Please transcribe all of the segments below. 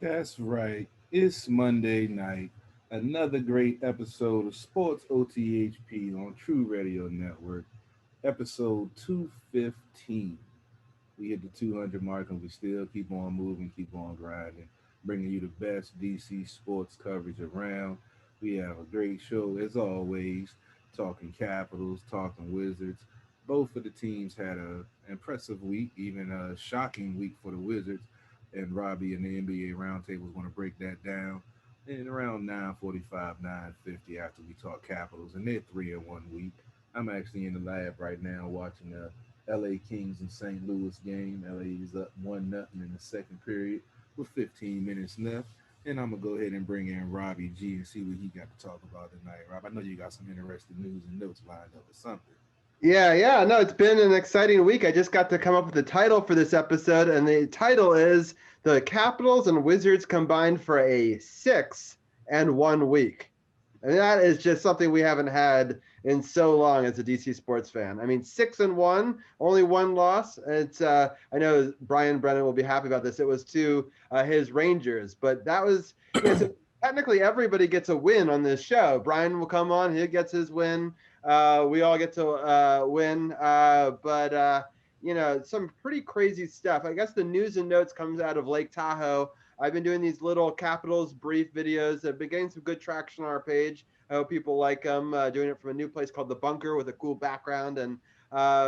That's right. It's Monday night. Another great episode of Sports OTHP on True Radio Network. Episode 215. We hit the 200 mark and we still keep on moving, keep on grinding, bringing you the best DC sports coverage around. We have a great show as always, talking Capitals, talking Wizards. Both of the teams had a impressive week, even a shocking week for the Wizards. And Robbie and the NBA Roundtable is going to break that down in around 9:45, 9:50 after we talk Capitals, and they're 3-1 week. I'm actually in the lab right now watching the LA Kings and St. Louis game. LA is up 1-0 in the second period with 15 minutes left. And I'm gonna go ahead and bring in Robbie G and see what he got to talk about tonight. Rob, I know you got some interesting news and notes lined up or something. Yeah. No, it's been an exciting week. I just got to come up with the title for this episode, and the title is The Capitals and Wizards Combined for a 6-1 week. And that is just something we haven't had in so long as a DC sports fan. I mean, 6-1, only one loss. It's I know Brian Brennan will be happy about this. It was to his Rangers, but that was so technically everybody gets a win on this show. Brian will come on, he gets his win. We all get to win, but some pretty crazy stuff. I guess the news and notes comes out of Lake Tahoe. I've been doing these little Capitals brief videos that have been getting some good traction on our page. I hope people like them. Doing it from a new place called The Bunker with a cool background. And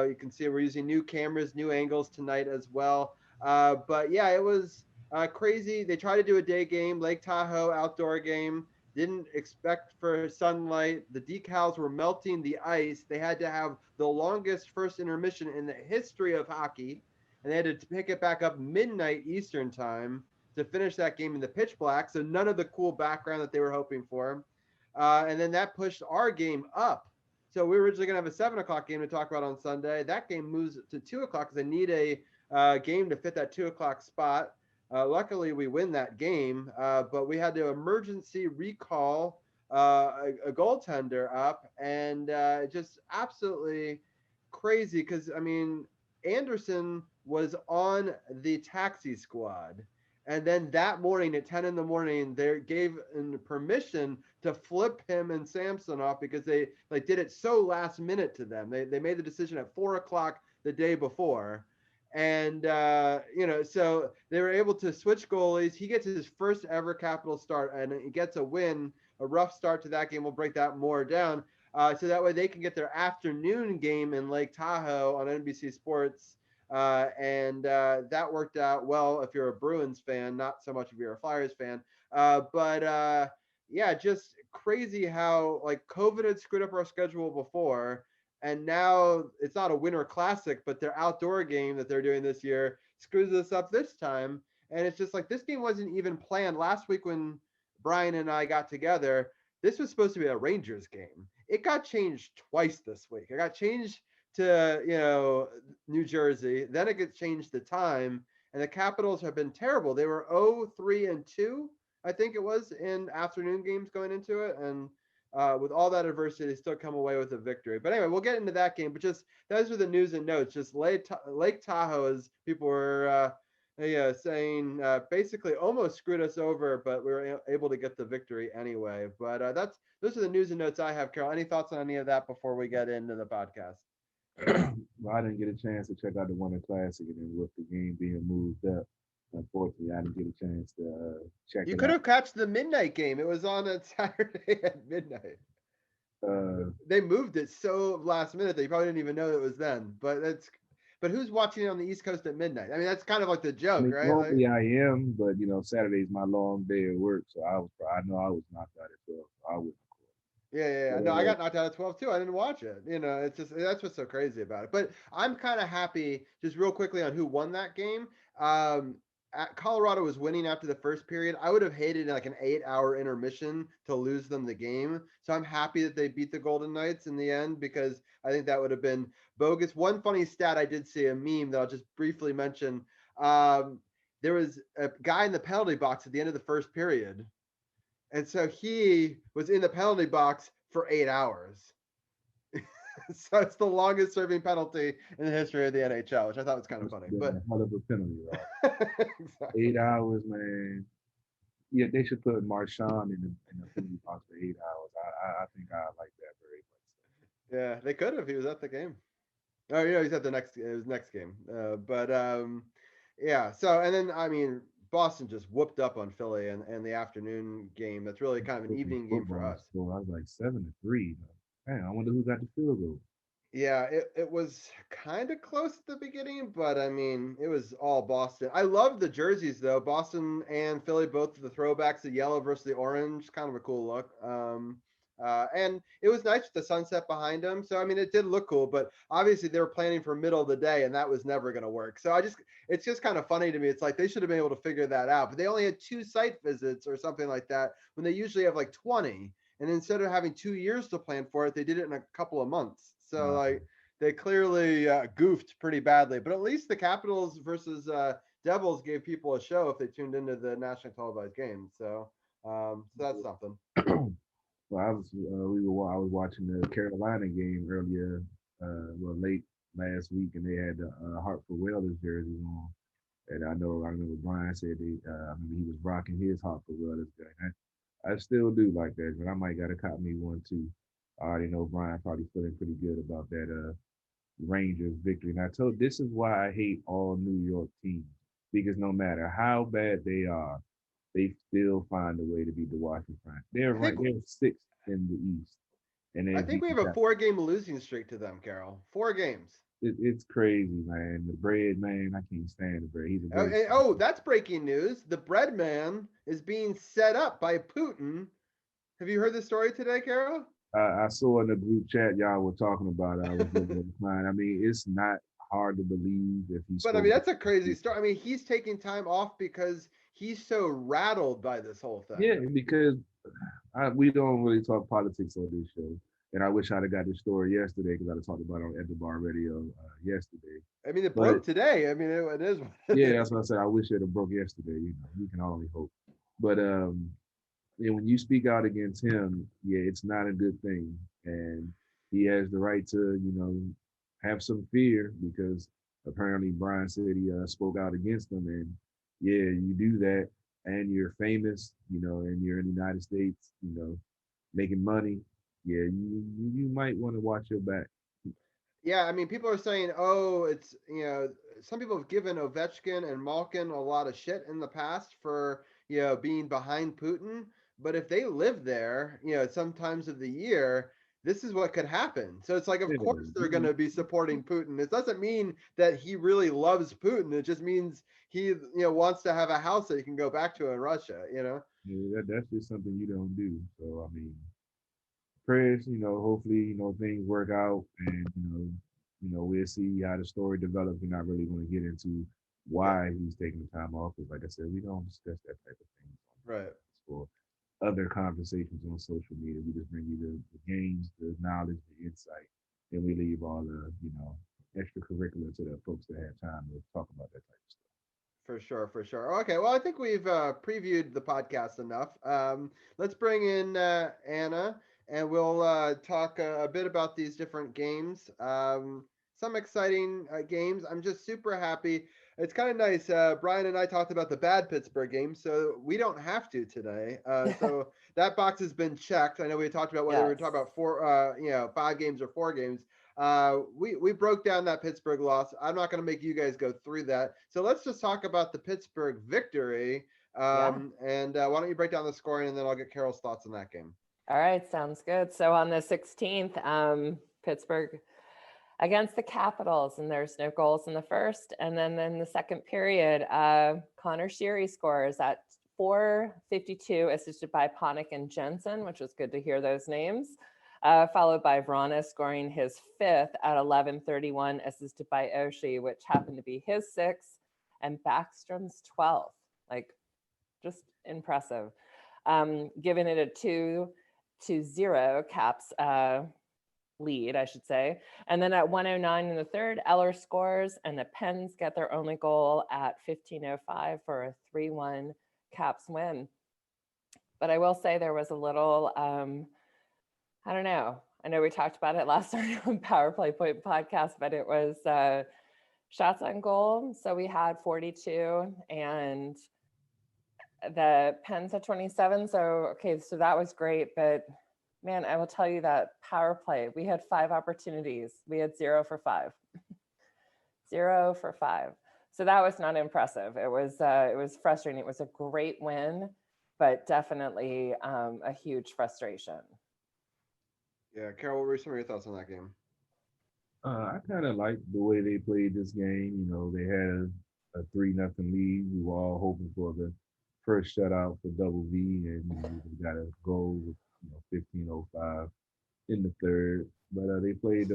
you can see we're using new cameras, new angles tonight as well. But yeah, it was crazy. They tried to do a day game, Lake Tahoe outdoor game. Didn't expect for sunlight. The decals were melting the ice. They had to have the longest first intermission in the history of hockey. And they had to pick it back up midnight Eastern time to finish that game in the pitch black. So none of the cool background that they were hoping for. And then that pushed our game up. So we were originally going to have a 7 o'clock game to talk about on Sunday. That game moves to 2 o'clock because they need a game to fit that 2 o'clock spot. Luckily, we win that game, but we had to emergency recall a goaltender up, and just absolutely crazy because, I mean, Anderson was on the taxi squad. And then that morning at 10 in the morning, they gave permission to flip him and Samson off because they did it so last minute to them. They made the decision at 4 o'clock the day before. And so they were able to switch goalies. He gets his first ever Capital start, and he gets a win, a rough start to that game. We'll break that more down, so that way they can get their afternoon game in Lake Tahoe on NBC Sports. And that worked out well if you're a Bruins fan, not so much if you're a Flyers fan. But yeah, just crazy how like COVID had screwed up our schedule before, and now it's not a winter classic, but their outdoor game that they're doing this year screws us up this time. And it's just like this game wasn't even planned last week when Brian and I got together. This was supposed to be a Rangers game. It got changed twice this week. It got changed to New Jersey, then it gets changed the time, and the Capitals have been terrible. They were 0-3-2, I think it was, in afternoon games going into it, and with all that adversity, they still come away with a victory. But anyway, we'll get into that game. But just those are the news and notes. Just Lake Tahoe, as people were saying, basically almost screwed us over, but we were able to get the victory anyway. But those are the news and notes I have. Carol, any thoughts on any of that before we get into the podcast? Well, I didn't get a chance to check out the Winter Classic, and then with the game being moved up, unfortunately, I didn't get a chance to check You it could out. have catched the midnight game. It was on a Saturday at midnight. Uh, They moved it so last minute that you probably didn't even know it was then. But who's watching it on the East Coast at midnight? I mean, that's kind of like the I joke, mean, right? Like, normally I am, but Saturday's my long day at work, so I know I was knocked out at 12. So I wouldn't. yeah. But No, I got knocked out at 12 too. I didn't watch it. It's just that's what's so crazy about it. But I'm kind of happy. Just real quickly on who won that game. Um, Colorado was winning after the first period. I would have hated like an 8-hour intermission to lose them the game. So I'm happy that they beat the Golden Knights in the end because I think that would have been bogus. One funny stat I did see a meme that I'll just briefly mention. Um, there was a guy in the penalty box at the end of the first period, and so he was in the penalty box for 8 hours. So it's the longest serving penalty in the history of the NHL, which I thought was kind of must funny. have been But a hell of a penalty, right? exactly. 8 hours, man. Yeah, they should put Marshawn in the penalty box for 8 hours. I think I like that very Yeah, they could have. He was at the game. Oh, he's at the next his next game. But yeah. So and then I mean, Boston just whooped up on Philly and the afternoon game. That's really kind of an much. evening game for Football us. score. I was like 7-3. Man, I wonder who got the field goal. Yeah, it was kind of close at the beginning, but I mean, it was all Boston. I love the jerseys though. Boston and Philly, both the throwbacks, the yellow versus the orange, kind of a cool look. And it was nice with the sunset behind them. So I mean, it did look cool, but obviously they were planning for middle of the day, and that was never going to work. So it's just kind of funny to me. It's like they should have been able to figure that out, but they only had 2 site visits or something like that when they usually have like 20. And instead of having 2 years to plan for it, they did it in a couple of months. So Uh, like they clearly goofed pretty badly. But at least the Capitals versus Devils gave people a show if they tuned into the nationally televised game. So that's something. well, I was watching the Carolina game earlier, late last week, and they had the Hartford Whalers jerseys on. And I remember Brian said I remember he was rocking his Hartford Whalers jersey. I still do like that, but I might gotta cop me one too. I already know Brian probably feeling pretty good about that Rangers victory. And I told this is why I hate all New York teams because no matter how bad they are, they still find a way to beat the Washington. They're I think right. They're sixth in the East, and I they think beat we the have a Capitals. 4 game losing streak to them, Carol. 4 games. It's crazy, man. The bread, man. I can't stand the bread. He's a Oh, great. that's breaking news. The bread man is being set up by Putin. Have you heard the story today, Carol? I saw in the group chat y'all were talking about. I was looking at the line. I mean, it's not hard to believe if he But I spoke. mean, that's a crazy story. I mean, he's taking time off because he's so rattled by this whole Yeah, thing. because we don't really talk politics on this show. And I wish I'd have got this story yesterday because I'd have talked about it on At the Bar Radio yesterday. I mean, it But broke today. I mean, it is what it yeah, is. that's what I said. I wish it had broke yesterday. We can only hope. But when you speak out against him, yeah, it's not a good thing, and he has the right to, have some fear because apparently Brian said he spoke out against him, and yeah, you do that, and you're famous, and you're in the United States, making money. Yeah, you might want to watch your back. Yeah, I mean, people are saying, oh, it's, some people have given Ovechkin and Malkin a lot of shit in the past for, being behind Putin. But if they live there, sometimes of the year, this is what could happen. So it's like, of Yeah, course, they're going to be supporting Putin. It doesn't mean that he really loves Putin. It just means he, wants to have a house that he can go back to in Russia. yeah, that's just something you don't do. So I mean, prayers, hopefully, things work out and, we'll see how the story develops. We're not really going to get into Yeah, why he's taking the time off. Because like I said, we don't discuss that type of thing on the right. podcast or other conversations on social media. We just bring you the games, the knowledge, the insight, and we leave all the, extracurricular to the folks that have time to talk about that type of stuff. For sure, for sure. Okay, well, I think we've previewed the podcast enough. Let's bring in Anna, and we'll talk a bit about these different games. Some exciting games. I'm just super happy. It's kind of nice. Brian and I talked about the bad Pittsburgh game, so we don't have to today. So that box has been checked. I know we talked about whether we were Yes. talking about 5 games or 4 games. We broke down that Pittsburgh loss. I'm not going to make you guys go through that. So let's just talk about the Pittsburgh victory. Yeah. And why don't you break down the scoring, and then I'll get Carol's thoughts on that game. All right. Sounds good. So on the 16th, Pittsburgh against the Capitals, and there's no goals in the first. And then in the second period, Connor Sheary scores at 4:52, assisted by Ponick and Jensen, which was good to hear those names. Followed by Vrana scoring his fifth at 11:31, assisted by Oshie, which happened to be his sixth, and Backstrom's 12th. Like, just impressive. Giving it a 2-0 Caps lead, I should say. And then at 1:09 in the third, Eller scores, and the Pens get their only goal at 15:05 for a 3-1 Caps win. But I will say there was a little, I don't know. I know we talked about it last night on Power Play Point podcast, but it was shots on goal. So we had 42, and The Pens at 27. So, okay, so that was great. But man, I will tell you that power play, we had 5 opportunities. We had 0 for 5. 0 for 5. So that was not impressive. It was frustrating. It was a great win, but definitely a huge frustration. Yeah, Carol, what were some of your thoughts on that game? I kind of liked the way they played this game. You know, they had a 3-0 lead. We were all hoping for the first shutout for Double V, and we got a goal with 15:05 in the third. But they played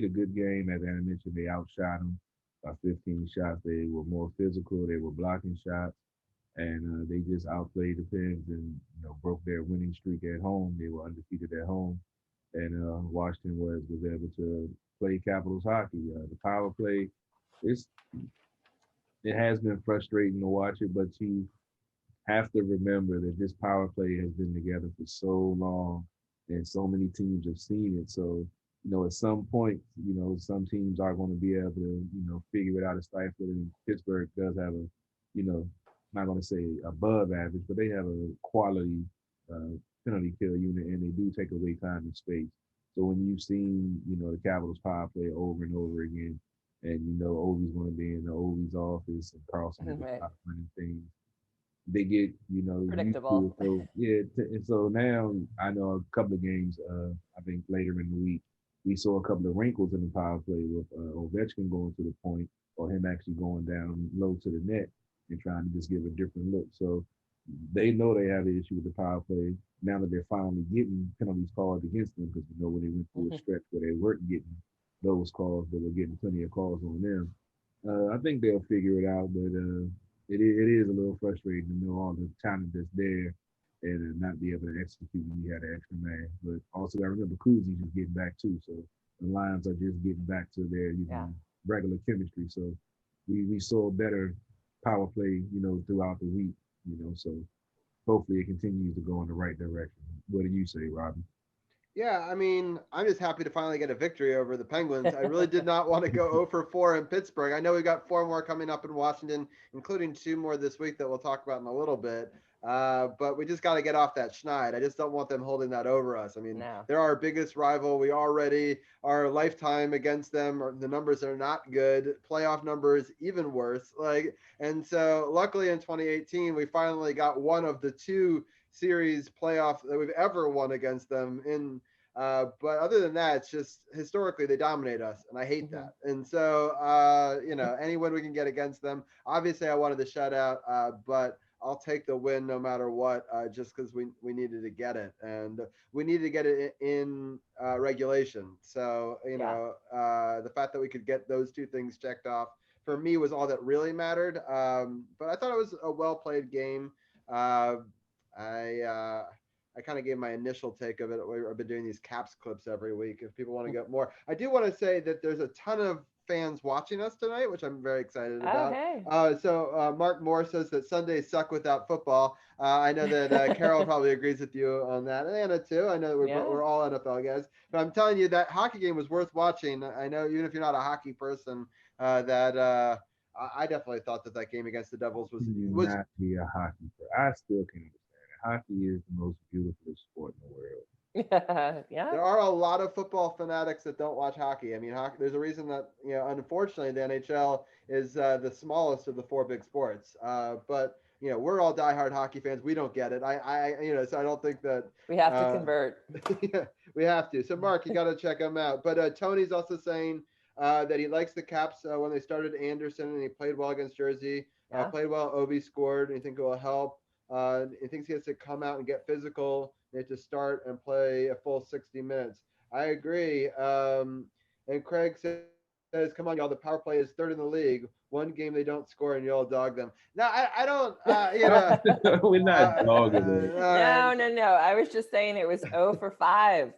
a good game. As Anna mentioned, they outshot them by 15 shots. They were more physical. They were blocking shots, and they just outplayed the Pens and broke their winning streak at home. They were undefeated at home, and Washington was able to play Capitals hockey. The power play, it's it has been frustrating to watch it, but you have to remember that this power play has been together for so long, and so many teams have seen it. So, at some point, some teams are going to be able to, figure it out and stifle it. And Pittsburgh does have a, not going to say above average, but they have a quality penalty kill unit, and they do take away time and space. So when you've seen, the Capitals power play over and over again, and Ovi's going to be in the Ovi's office and Carlson is Right. running things, they get used to it. Predictable. So yeah, and so now I know a couple of games. I think later in the week we saw a couple of wrinkles in the power play with Ovechkin going to the point, or him actually going down low to the net and trying to just give a different look. So they know they have an issue with the power play now that they're finally getting penalties called against them, because when they went through a stretch where they weren't getting those calls, they were getting plenty of calls on them. I think they'll figure it out, but it is a little frustrating to know all the talent that's there and not be able to execute when you had an extra man. But also, I remember Kuzi's just getting back too, so the Lions are just getting back to their regular chemistry. So we saw better power play, throughout the week, So hopefully it continues to go in the right direction. What do you say, Robin? Yeah, I mean, I'm just happy to finally get a victory over the Penguins. I really did not want to go 0 for 4 in Pittsburgh. I know we've got 4 more coming up in Washington, including 2 more this week that we'll talk about in a little bit. But we just got to get off that schneid. I just don't want them holding that over us. I mean, No. they're our biggest rival. We already our lifetime against them. The numbers are not good. Playoff numbers even worse. And so luckily in 2018 we finally got one of the 2 series playoff that we've ever won against them in. But other than that, it's just historically they dominate us, and I hate that. And so, any win we can get against them. Obviously, I wanted the shutout, but I'll take the win no matter what, just because we needed to get it, and we needed to get it in regulation. So, the fact that we could get those 2 things checked off for me was all that really mattered. But I thought it was a well played game. I kind of gave my initial take of it. I've been doing these Caps clips every week. If people want to get more, I do want to say that there's a ton of fans watching us tonight, which I'm very excited about. Okay. So Mark Moore says that Sundays suck without football. I know that Carol probably agrees with you on that, and Anna too. I know that we're all NFL guys, but I'm telling you that hockey game was worth watching. I know even if you're not a hockey person, that I definitely thought that game against the Devils was not be a hockey player. I still can't understand it. Hockey is the most beautiful sport in the world. Yeah. There are a lot of football fanatics that don't watch hockey. I mean, there's a reason that, unfortunately, the NHL is the smallest of the 4 big sports. But we're all diehard hockey fans. We don't get it. So I don't think that we have to convert. Yeah, we have to. So Mark, you got to check them out. But Tony's also saying that he likes the Caps when they started Anderson and he played well against Jersey. Played well. Ovi scored, and you think it will help. He thinks he has to come out and get physical. They have to start and play a full 60 minutes. I agree. And Craig says, come on, y'all, the power play is 3rd in the league. 1 game they don't score, and y'all dog them. No, I don't, We're not dogging them. No. I was just saying it was 0 for 5.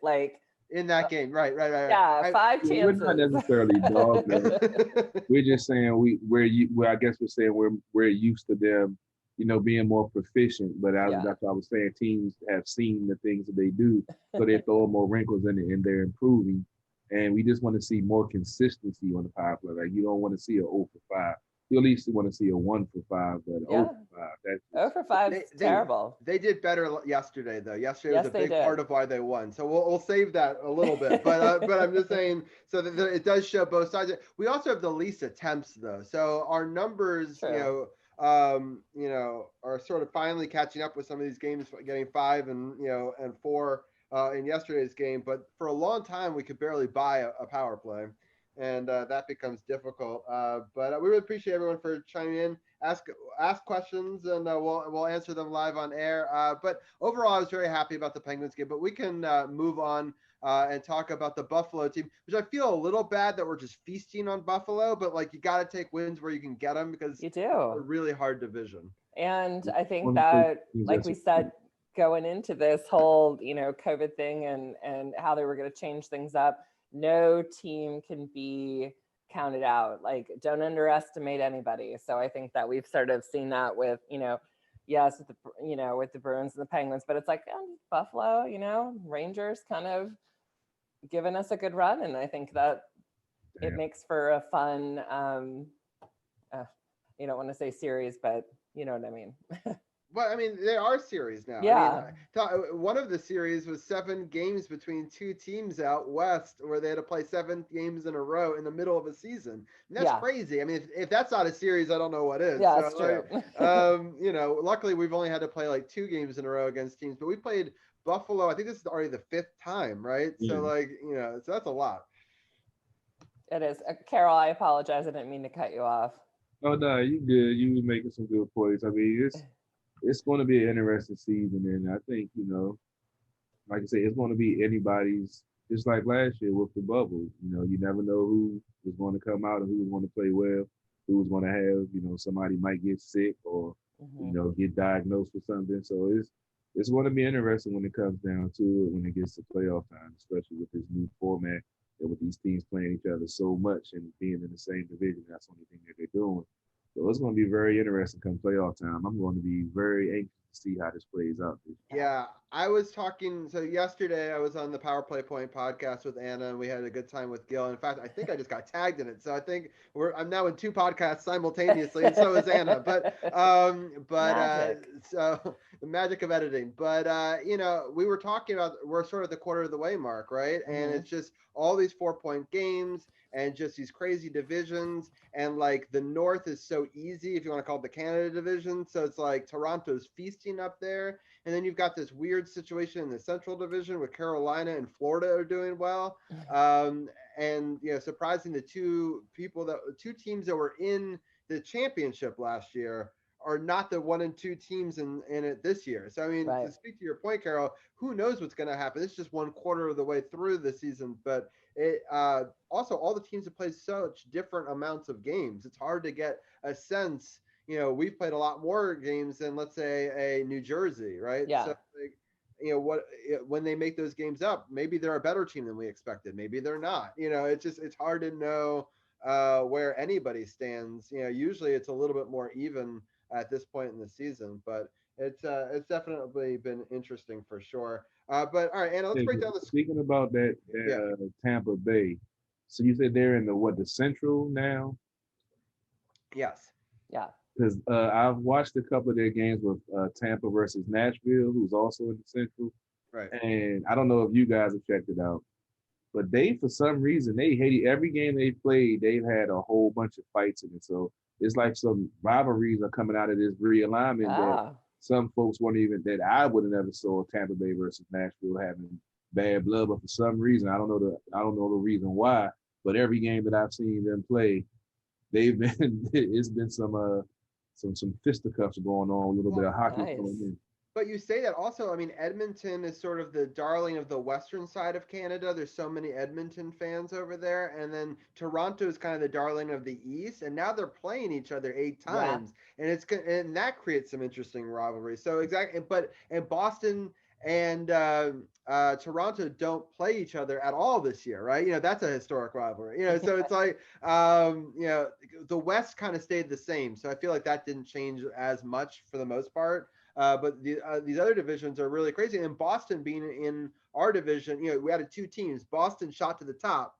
In that game, right. Yeah, 5 chances. We're not necessarily dogging. We're just saying I guess we're saying we're used to them, being more proficient. But that's what I was saying. Teams have seen the things that they do, so they throw more wrinkles in it, and they're improving. And we just want to see more consistency on the power play. You don't want to see a 0 for 5. You at least want to see a 1 for 5, but Yeah. 0 for 5. That's 0 just for 5 is terrible. They did better yesterday, though. Yesterday was Yes, a they big part did. of why they won. So we'll save that a little bit. But I'm just saying, so that it does show both sides. We also have the least attempts, though. So our numbers, True. are sort of finally catching up with some of these games, getting 5 and 4 in yesterday's game. But for a long time, we could barely buy a power play, and that becomes difficult. But we really appreciate everyone for chiming in. Ask questions, and we'll answer them live on air. But overall, I was very happy about the Penguins game. But we can move on and talk about the Buffalo team, which I feel a little bad that we're just feasting on Buffalo. But like, you got to take wins where you can get them, because You it's a do. really hard division. And I think one of the that, things like that's we said, going into this whole, COVID thing and how they were going to change things up, no team can be counted out. Like, don't underestimate anybody. So I think that we've sort of seen that with, yes, with with the Bruins and the Penguins, but it's like, Buffalo, Rangers kind of giving us a good run. And I think that it makes for a fun, you don't want to say series, but you know what I mean. Well, I mean, they are series now. Yeah. I mean, one of the series was 7 games between 2 teams out west, where they had to play 7 games in a row in the middle of a season. And that's crazy. I mean, if that's not a series, I don't know what is. Yeah, so, that's true. Luckily we've only had to play like 2 games in a row against teams, but we played Buffalo. I think this is already the 5th time, right? Yeah. So so that's a lot. It is. Carol, I apologize. I didn't mean to cut you off. Oh no, you good. You were making some good points. I mean, it's going to be an interesting season, and I think like I say, it's going to be anybody's. Just like last year with the bubble, you never know who was going to come out and who was going to play well, who was going to have, somebody might get sick or get diagnosed with something. So it's going to be interesting when it comes down to it, when it gets to playoff time, especially with this new format and with these teams playing each other so much and being in the same division. That's the only thing that they're doing. So it's going to be very interesting come playoff time. I'm going to be very anxious to see how this plays out. Yeah, I was talking. So yesterday, I was on the Power Play Point podcast with Anna, and we had a good time with Gil. In fact, I think I just got tagged in it. So I think I'm now in 2 podcasts simultaneously, and so is Anna. So the magic of editing. But we were talking about, we're sort of the quarter of the way mark, right? And it's just all these 4-point games and just these crazy divisions. And like, the North is so easy, if you want to call it the Canada division. So it's like Toronto's feasting up there. And then you've got this weird situation in the Central Division with Carolina and Florida are doing well. And surprising, the 2 teams that were in the championship last year are not the 1 and 2 teams in it this year. So I mean, Right. to speak to your point, Carol, who knows what's going to happen? It's just 1/4 of the way through the season, but it also, all the teams have played such different amounts of games. It's hard to get a sense. We've played a lot more games than, let's say, a New Jersey, right? Yeah. So, when they make those games up, maybe they're a better team than we expected. Maybe they're not. It's hard to know where anybody stands. Usually it's a little bit more even at this point in the season, but it's definitely been interesting for sure. But all right, Anna, let's break down the. Speaking about that, Tampa Bay. So you said they're in the Central now? Yes. Yeah. Because I've watched a couple of their games with Tampa versus Nashville, who's also in the Central. Right. And I don't know if you guys have checked it out, but they, for some reason, they hate every game they played. They've had a whole bunch of fights in it. So it's like some rivalries are coming out of this realignment that some folks weren't even, that I would have never saw Tampa Bay versus Nashville having bad blood. But for some reason, I don't know the reason why. But every game that I've seen them play, it's been some fisticuffs going on, a little bit of hockey going in. But you say that also, I mean, Edmonton is sort of the darling of the western side of Canada. There's so many Edmonton fans over there. And then Toronto is kind of the darling of the East. And now they're playing each other 8 times. Yeah. And that creates some interesting rivalries. So exactly. And Boston and Toronto don't play each other at all this year, right? That's a historic rivalry. So it's like, the West kind of stayed the same. So I feel like that didn't change as much for the most part. But these other divisions are really crazy. And Boston being in our division, we had 2 teams. Boston shot to the top,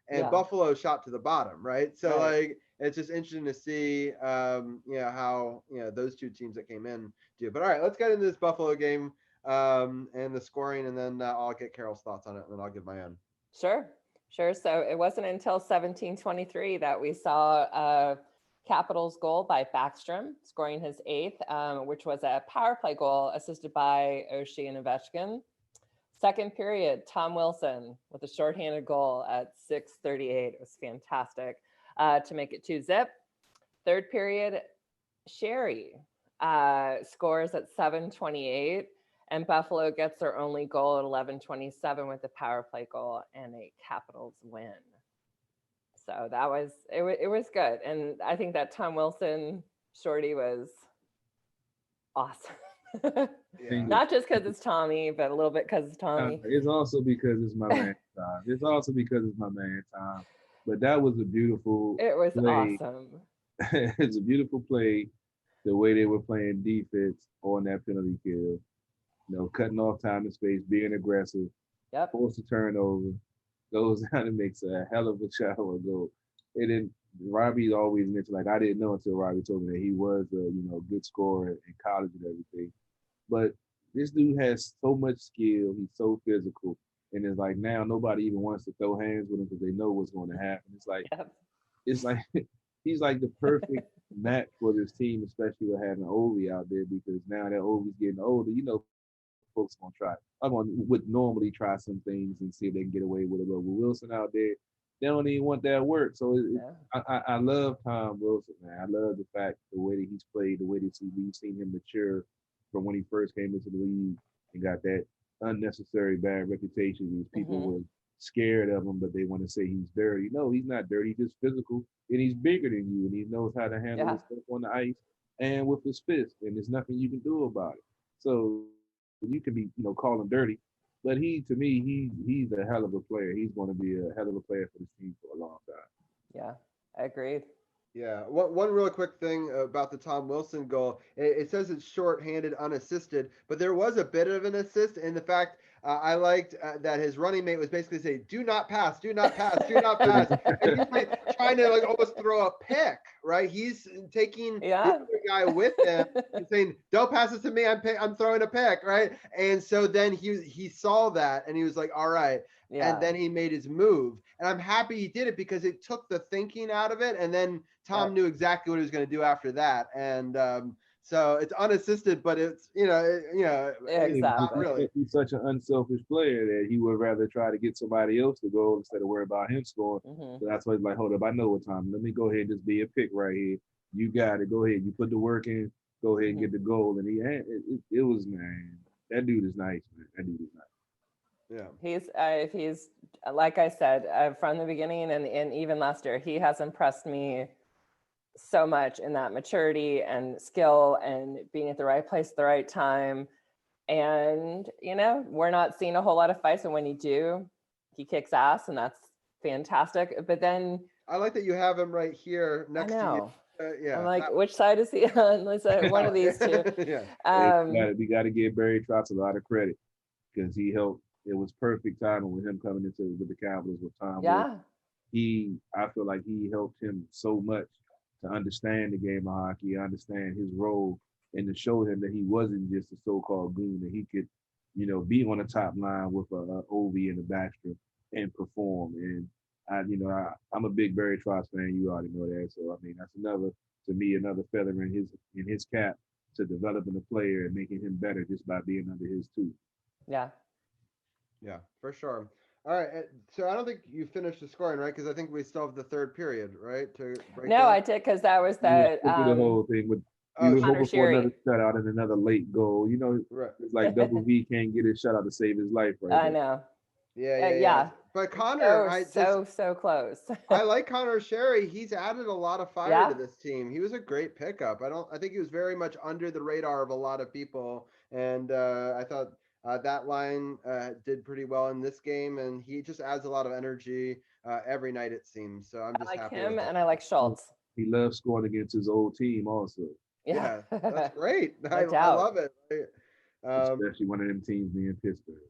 and Buffalo shot to the bottom, right? So it's just interesting to see, how those two teams that came in do. But all right, let's get into this Buffalo game and the scoring, and then I'll get Carol's thoughts on it, and then I'll give my own. Sure. So it wasn't until 1723 that we saw Capitals goal by Backstrom, scoring his 8th, which was a power play goal assisted by Oshie and Ovechkin. Second period, Tom Wilson with a shorthanded goal at 6:38. It was fantastic to make it 2-0. Third period, Sherry scores at 7:28, and Buffalo gets their only goal at 11:27 with a power play goal and a Capitals win. So that was it was good, and I think that Tom Wilson shorty was awesome. Yeah. Not just because it's Tommy, but a little bit because it's Tommy. It's also because it's my man time. It's also because it's my man time. But that was a beautiful It was play. awesome. It's a beautiful play, the way they were playing defense on that penalty kill. Cutting off time and space, being aggressive, Yep. force a turnover, goes down and makes a hell of a shot or goal. And then Robbie always mentioned, like, I didn't know until Robbie told me that he was a good scorer in college and everything. But this dude has so much skill. He's so physical. And it's like now nobody even wants to throw hands with him because they know what's going to happen. It's like he's like the perfect match for this team, especially with having Ovi out there, because now that Ovi's getting older, folks gonna try. Would normally try some things and see if they can get away with it. But with Wilson out there, they don't even want that work. So I love Tom Wilson, man. I love the fact the way that he's played, the way that we've seen him mature from when he first came into the league and got that unnecessary bad reputation. These people were scared of him, but they want to say he's dirty. No, he's not dirty. He's just physical, and he's bigger than you, and he knows how to handle his stuff on the ice and with his fist, and there's nothing you can do about it. So you can be, call him dirty, but to me, he's a hell of a player. He's going to be a hell of a player for this team for a long time. Yeah, I agreed. Yeah. One real quick thing about the Tom Wilson goal. It says it's short-handed, unassisted, but there was a bit of an assist in the fact I liked that his running mate was basically saying, do not pass, do not pass, do not pass. And he's like trying to almost throw a pick, right? He's taking the other guy with him and saying, don't pass it to me, I'm throwing a pick, right? And so then he saw that and he was like, all right. Yeah. And then he made his move. And I'm happy he did it because it took the thinking out of it. And then Tom knew exactly what he was going to do after that. And so it's unassisted, but it's, exactly. Not really. He's such an unselfish player that he would rather try to get somebody else to go instead of worry about him scoring. So that's why he's like, hold up, I know what time. Let me go ahead and just be a pick right here. You got it. Go ahead. You put the work in. Go ahead and get the goal. And it was, man, that dude is nice, man. That dude is nice. Yeah, he's like I said from the beginning and even last year, he has impressed me so much in that maturity and skill and being at the right place at the right time. And we're not seeing a whole lot of fights, and when you do, he kicks ass, and that's fantastic. But then I like that you have him right here next to you. I'm like, which side is he on? One of these two. We got to give Barry Trotz a lot of credit because he helped. It was perfect timing with him coming into with the Capitals with Tom. Yeah. I feel like he helped him so much to understand the game of hockey, understand his role, and to show him that he wasn't just a so-called goon, that he could, be on the top line with a Ovi and a Backstrom and perform. And I'm a big Barry Trotz fan. You already know that. So I mean, that's another feather in his cap to developing a player and making him better just by being under his too. Yeah. Yeah, for sure. All right. So I don't think you finished the scoring, right? Because I think we still have the third period, right? I did, because that was the whole thing with we were hoping for another Sherry. shutout and another late goal. Right. It's like Double V can't get his shutout to save his life, right? I know. Yeah. But Connor, so close. I like Connor Sherry. He's added a lot of fire to this team. He was a great pickup. I think he was very much under the radar of a lot of people, and I thought that line did pretty well in this game, and he just adds a lot of energy every night, it seems. So I'm just happy him, with and I like Schultz. He loves scoring against his old team also. Yeah, that's great. I love it. Especially one of them teams being Pittsburgh.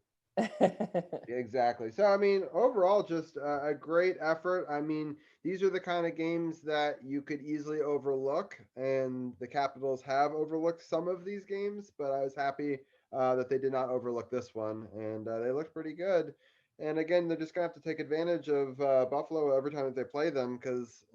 Exactly. So, I mean, overall, just a great effort. I mean, these are the kind of games that you could easily overlook, and the Capitals have overlooked some of these games, but I was happy that they did not overlook this one, and they looked pretty good. And again, they're just gonna have to take advantage of Buffalo every time that they play them, because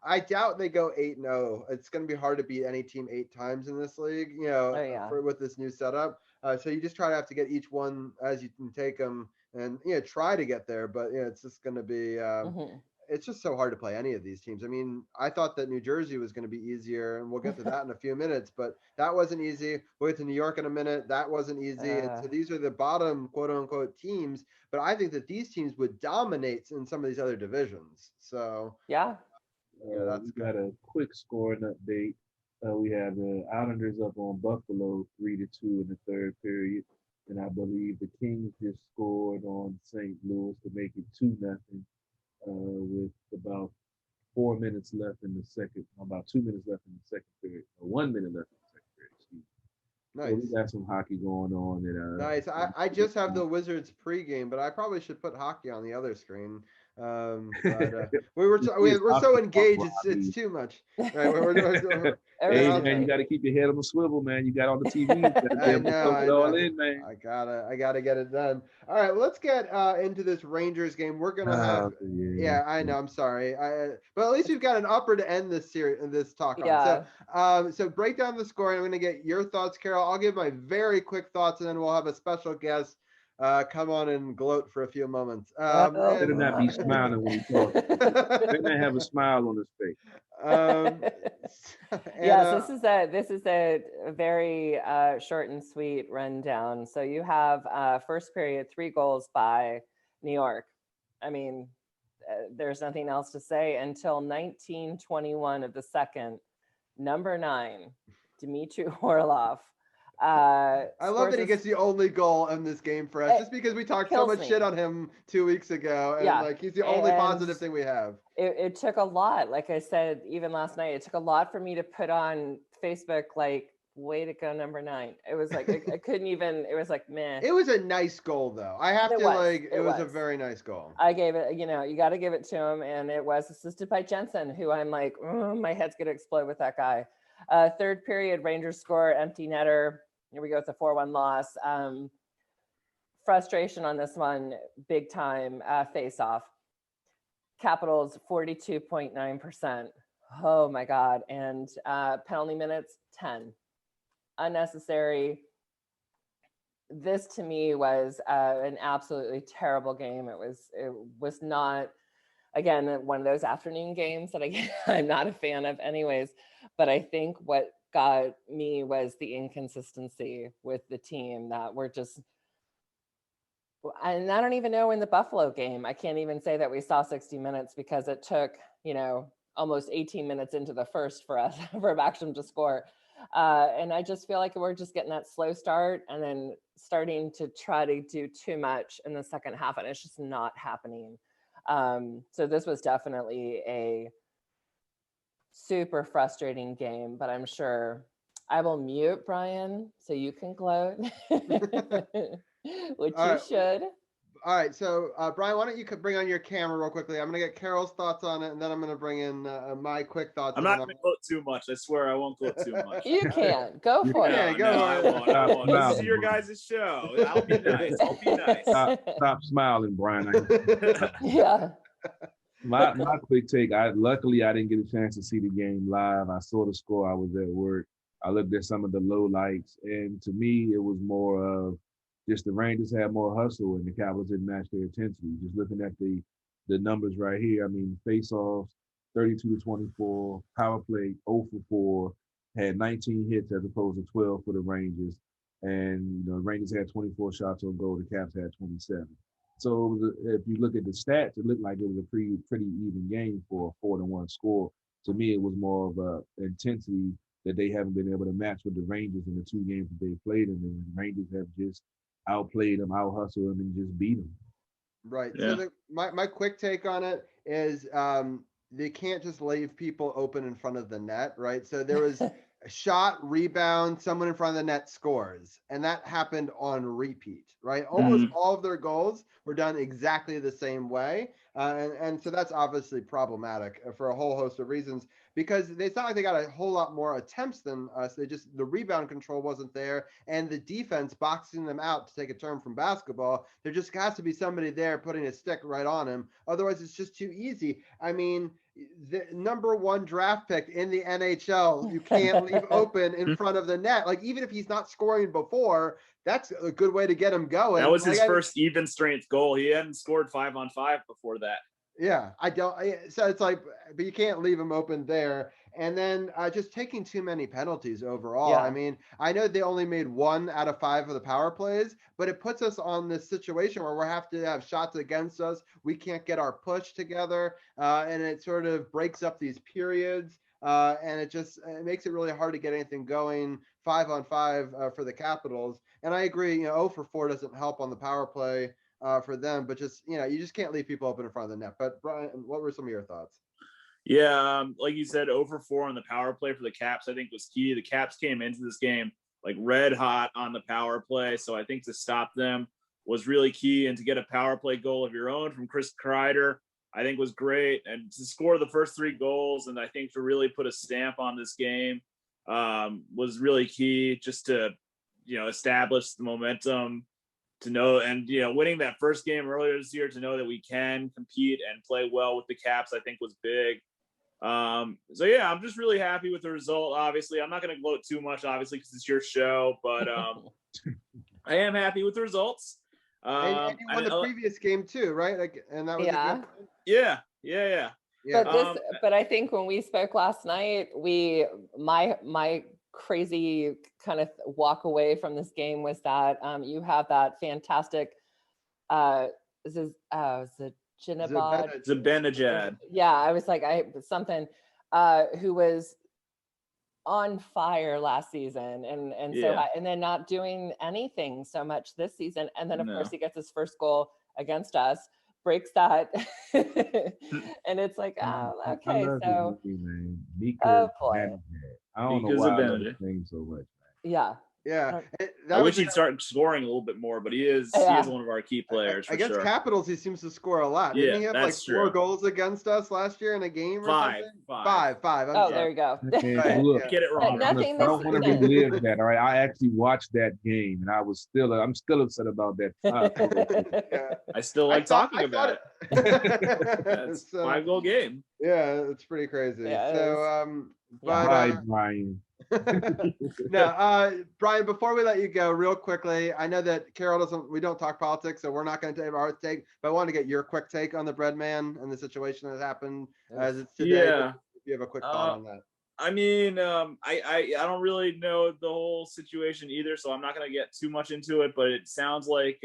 I doubt they go 8-0. It's going to be hard to beat any team 8 times in this league, Oh yeah. with this new setup. So you just try to have to get each one as you can take them, and try to get there. But it's just going to be. Mhm. It's just so hard to play any of these teams. I mean, I thought that New Jersey was going to be easier, and we'll get to that in a few minutes, but that wasn't easy. We'll get to New York in a minute. That wasn't easy. And so these are the bottom, quote unquote, teams. But I think that these teams would dominate in some of these other divisions. So Yeah. that's We got a quick scoring update. We have the Islanders up on Buffalo 3-2 in the third period, and I believe the Kings just scored on St. Louis to make it 2-0, with about 4 minutes left in the second. About 2 minutes left in the second period. 1 minute left in the second period. Excuse me. So nice. we got some hockey going on. Nice. I just have the Wizards pregame, but I probably should put hockey on the other screen. But we're so engaged. It's too much. Right. Hey man, you got to keep your head on the swivel, man. You got on the TV. I know. It all in, man. I gotta get it done. All right, let's get into this Rangers game. We're gonna have. Yeah, I know. I'm sorry. But at least we've got an upper to end this series, this talk Yeah. on. So break down the score. I'm gonna get your thoughts, Carol. I'll give my very quick thoughts, and then we'll have a special guest come on and gloat for a few moments. Better not be smiling when he talks. Better not have a smile on his face. Yes, this is a very short and sweet rundown. So you have first period 3 goals by New York. I mean, there's nothing else to say until 1921 of the second. Number 9, Dimitri Horloff. I love that he gets the only goal in this game for us, just because we talked so much shit on him 2 weeks ago, and he's the only positive thing we have. It took a lot, like I said, even last night, it took a lot for me to put on Facebook, like, way to go, number 9. It was like I couldn't even. It was like, meh. It was a nice goal, though. I have to like. It was a very nice goal. I gave it. You got to give it to him, and it was assisted by Jensen, who I'm like, my head's gonna explode with that guy. Third period, Rangers score, empty netter. Here we go. It's a 4-1 loss. Frustration on this one, big time. Face off. Capitals 42.9%. Oh my God. And penalty minutes 10. Unnecessary. This to me was an absolutely terrible game. It was not, again, one of those afternoon games that I'm not a fan of anyways. But I think what got me was the inconsistency with the team, that we're just, and I don't even know in the Buffalo game, I can't even say that we saw 60 minutes, because it took, almost 18 minutes into the first for us, for Backstrom to score. And I just feel like we're just getting that slow start and then starting to try to do too much in the second half, and it's just not happening. So this was definitely a super frustrating game, but I'm sure I will mute Brian so you can gloat, which you should. All right, so Brian, why don't you bring on your camera real quickly? I'm going to get Carol's thoughts on it, and then I'm going to bring in my quick thoughts. I'm not going to gloat too much. I swear I won't gloat too much. You can't. Go for it. Yeah, go for it. I won't. This is your guys' show. I'll be nice. I'll be nice. Stop smiling, Brian. Yeah. My quick take, luckily I didn't get a chance to see the game live. I saw the score. I was at work. I looked at some of the low lights, and to me, it was more of just the Rangers had more hustle and the Capitals didn't match their intensity. Just looking at the numbers right here, I mean, face-offs, 32-24, power play 0 for 4, had 19 hits as opposed to 12 for the Rangers, and the Rangers had 24 shots on goal. The Caps had 27. So if you look at the stats, it looked like it was a pretty even game for a 4-1 score. To me, it was more of a intensity that they haven't been able to match with the Rangers in the 2 games that they played in. And the Rangers have just outplayed them, out-hustled them, and just beat them. Right. Yeah. So my quick take on it is they can't just leave people open in front of the net, right? So there was shot, rebound, someone in front of the net scores. And that happened on repeat, right? Almost all of their goals were done exactly the same way. And so that's obviously problematic for a whole host of reasons, because it's not like they got a whole lot more attempts than us. The rebound control wasn't there, and the defense boxing them out, to take a term from basketball. There just has to be somebody there putting a stick right on him. Otherwise, it's just too easy. I mean, the number 1 draft pick in the NHL, you can't leave open in front of the net. Like, even if he's not scoring before, that's a good way to get him going. That was his like, first even strength goal. He hadn't scored 5-on-5 before that. Yeah, so it's like, but you can't leave him open there. And then just taking too many penalties overall. Yeah. I mean, I know they only made 1 out of 5 of the power plays, but it puts us on this situation where we have to have shots against us. We can't get our push together, and it sort of breaks up these periods. And it makes it really hard to get anything going 5-on-5 for the Capitals. And I agree, 0 for 4 doesn't help on the power play for them, but just, you just can't leave people open in front of the net. But Brian, what were some of your thoughts? Yeah, like you said, 0 for 4 on the power play for the Caps, I think, was key. The Caps came into this game like red hot on the power play, so I think to stop them was really key. And to get a power play goal of your own from Chris Kreider, I think was great. And to score the first 3 goals, and I think to really put a stamp on this game was really key, just to, establish the momentum, to know, and winning that first game earlier this year, to know that we can compete and play well with the Caps, I think was big. So yeah, I'm just really happy with the result. Obviously, I'm not going to gloat too much, obviously, because it's your show, but I am happy with the results. And you won the previous game too, right? Like, and that was a good yeah. But I think when we spoke last night, my crazy kind of walk away from this game was that you have that fantastic Zibanejad. Yeah, I was like, who was on fire last season, and so and then not doing anything so much this season, and then of course he gets his first goal against us, breaks that, and it's like, oh, okay, so oh boy, I don't know why I love this thing so much, man. Yeah. I wish he'd start scoring a little bit more, but he is one of our key players. Against Capitals, he seems to score a lot. Didn't he have like 4 goals against us last year in a game? Or Five. Five. Oh, there you go. Look, get it wrong. I don't want to relive that. All right, I actually watched that game, and I'm still upset about that. I still like talking about it. That's a 5-goal game. Yeah, it's pretty crazy. Yeah, so, Brian. No, Brian, before we let you go, real quickly, I know that Carol we don't talk politics, so we're not going to take our take, but I want to get your quick take on the bread man and the situation that happened as it's today. Yeah. If you have a quick thought on that. I mean, I don't really know the whole situation either, so I'm not going to get too much into it, but it sounds like,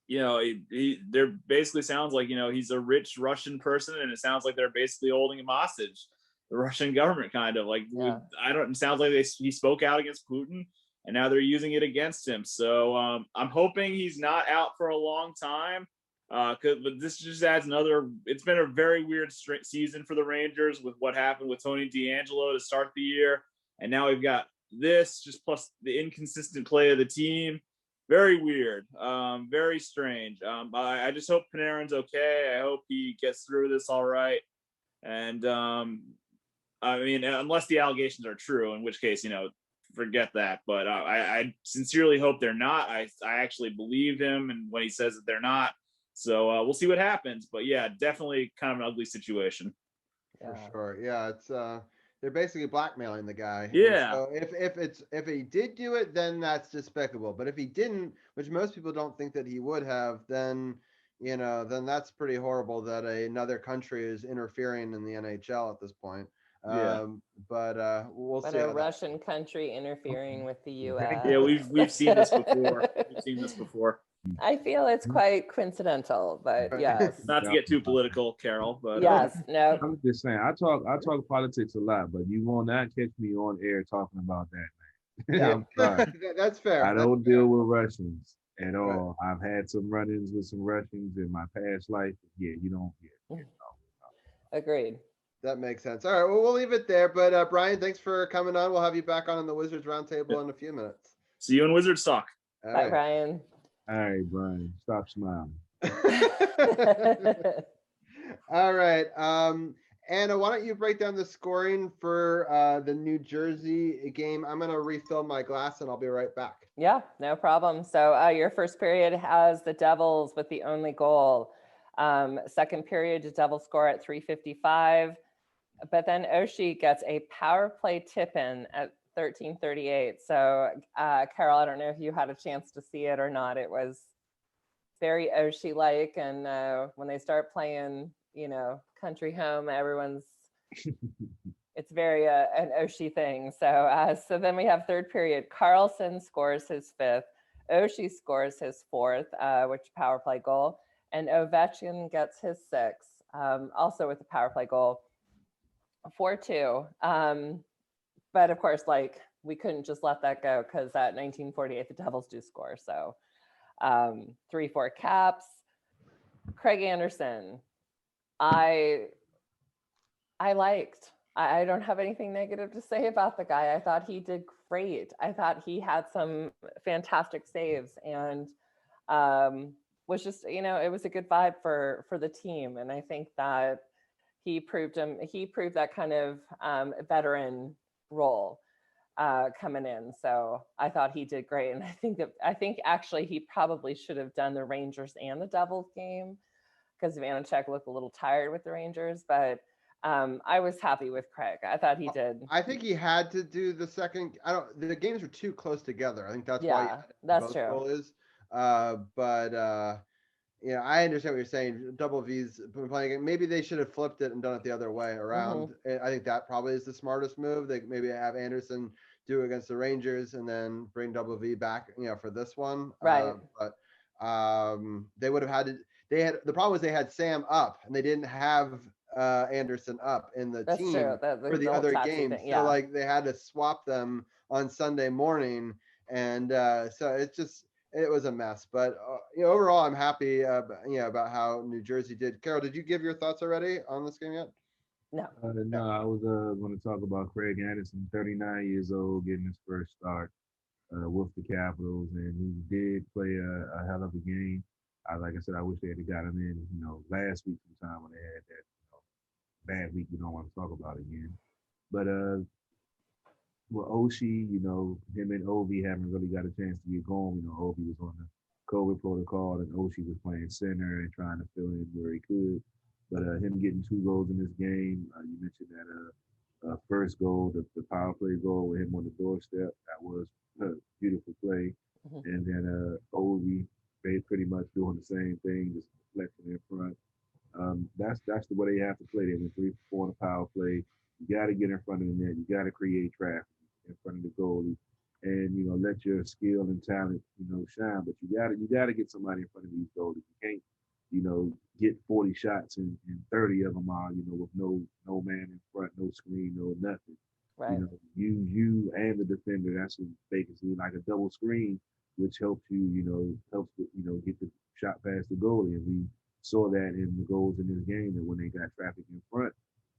they're basically sounds like, he's a rich Russian person, and it sounds like they're basically holding him hostage. The Russian government, kind of like, it sounds like he spoke out against Putin, and now they're using it against him. So I'm hoping he's not out for a long time, but this just adds it's been a very weird season for the Rangers with what happened with Tony DeAngelo to start the year. And now we've got this, just plus the inconsistent play of the team. Very weird, very strange. I just hope Panarin's okay. I hope he gets through this all right. And I mean, unless the allegations are true, in which case, forget that. But I sincerely hope they're not. I actually believe him and when he says that they're not. So we'll see what happens. But yeah, definitely kind of an ugly situation. For sure. Yeah, it's they're basically blackmailing the guy. Yeah. So if he did do it, then that's despicable. But if he didn't, which most people don't think that he would have, then then that's pretty horrible that another country is interfering in the NHL at this point. But we'll see. But a Russian country interfering with the U.S. Yeah, we've seen this before. I feel it's quite coincidental, but yes. Not to get too political, Carol, but yes, no. I'm just saying, I talk politics a lot, but you will not catch me on air talking about that, man. Yeah, that's fair. I don't deal with Russians at all. I've had some run-ins with some Russians in my past life. Yeah, you don't get. Agreed. That makes sense. All right, well, we'll leave it there. But Brian, thanks for coming on. We'll have you back on the Wizards Roundtable in a few minutes. See you in Wizards Talk. All Bye, right. Brian. All right, Brian, stop smiling. All right. Anna, why don't you break down the scoring for the New Jersey game? I'm going to refill my glass and I'll be right back. Yeah, no problem. So your first period has the Devils with the only goal. Second period, the Devils score at 3:55. But then Oshie gets a power play tip-in at 13:38. So Carol, I don't know if you had a chance to see it or not. It was very Oshie-like. And when they start playing, country home, it's very an Oshie thing. So then we have third period. Carlson scores his fifth. Oshie scores his fourth, which power play goal. And Ovechkin gets his sixth, also with a power play goal. 4-2. But of course, we couldn't just let that go because at 1948, the Devils do score. So 3-4 Caps. Craig Anderson, I liked. I don't have anything negative to say about the guy. I thought he did great. I thought he had some fantastic saves and was just, it was a good vibe for the team. And I think that he proved that kind of veteran role coming in. So I thought he did great. And I think actually he probably should have done the Rangers and the Devils game because Vanacek looked a little tired with the Rangers, but I was happy with Craig. I thought he did. I think he had to do the second. The games were too close together. I think that's why. That's true. I understand what you're saying. Double V's been playing. Maybe they should have flipped it and done it the other way around. Mm-hmm. I think that probably is the smartest move. They maybe have Anderson do it against the Rangers and then bring Double V back, for this one. Right. But they would have had to. The problem was they had Sam up and they didn't have Anderson up in the team for the other games. Thing, yeah. So they had to swap them on Sunday morning, and so it was a mess. But overall, I'm happy about how New Jersey did. Carol, did you give your thoughts already on this game yet? No. No, I was going to talk about Craig Anderson, 39 years old, getting his first start with the Capitals, and he did play a hell of a game. Like I said, I wish they had got him in, last week sometime when they had that bad week we don't want to talk about again. But Oshie, him and Ovi haven't really got a chance to get going. Ovi was on the COVID protocol and Oshie was playing center and trying to fill in where he could. But him getting 2 goals in this game, you mentioned that first goal, the power play goal with him on the doorstep, that was a beautiful play. Mm-hmm. And then Ovi, they pretty much doing the same thing, just deflecting in front. That's the way they have to play. They went 3 for 4 on the power play. You got to get in front of the net. You got to create traffic in front of the goalie, and let your skill and talent shine. But you got to get somebody in front of these goalies. You can't get 40 shots and 30 of them are with no man in front, no screen, no nothing. Right. You and the defender. That's basically like a double screen, which helps you get the shot past the goalie. And we saw that in the goals in this game, that when they got traffic in front,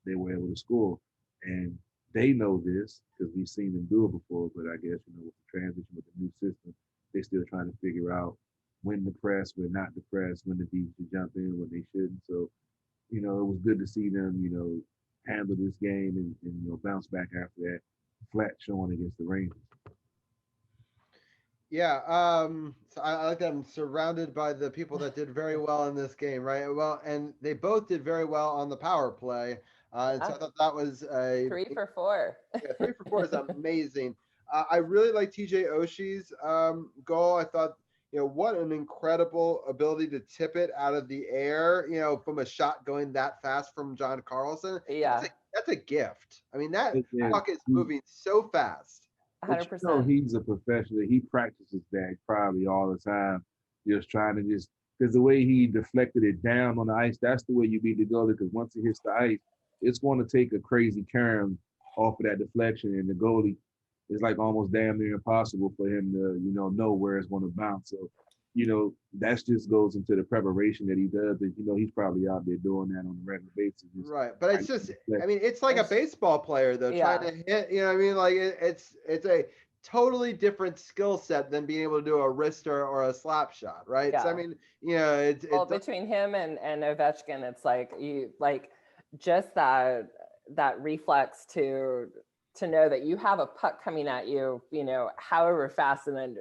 they were able to score. And they know this because we've seen them do it before. But I guess, with the transition with the new system, they're still trying to figure out when to press, when not to press, when the defense should jump in, when they shouldn't. So, it was good to see them, handle this game and bounce back after that flat showing against the Rangers. Yeah, so I like that I'm surrounded by the people that did very well in this game, right? Well, and they both did very well on the power play. And so I thought that was a 3 for 4. Yeah, 3 for 4 is amazing. I really like TJ Oshie's goal. I thought, what an incredible ability to tip it out of the air, from a shot going that fast from John Carlson. Yeah. That's a gift. I mean, that puck is moving so fast. 100%. He's a professional. He practices that probably all the time, just trying to because the way he deflected it down on the ice, that's the way you beat the goalie, because once it hits the ice, it's going to take a crazy turn off of that deflection, and the goalie is like almost damn near impossible for him to, know where it's going to bounce. So That just goes into the preparation that he does. And, he's probably out there doing that on a regular basis. Right. But it's just, I mean, it's like a baseball player, though, trying to hit, you know what I mean? Like, it's a totally different skill set than being able to do a wrist or a slap shot, right? Yeah. So, I mean, it's between him and Ovechkin, it's like just that reflex to know that you have a puck coming at you, however fast, and then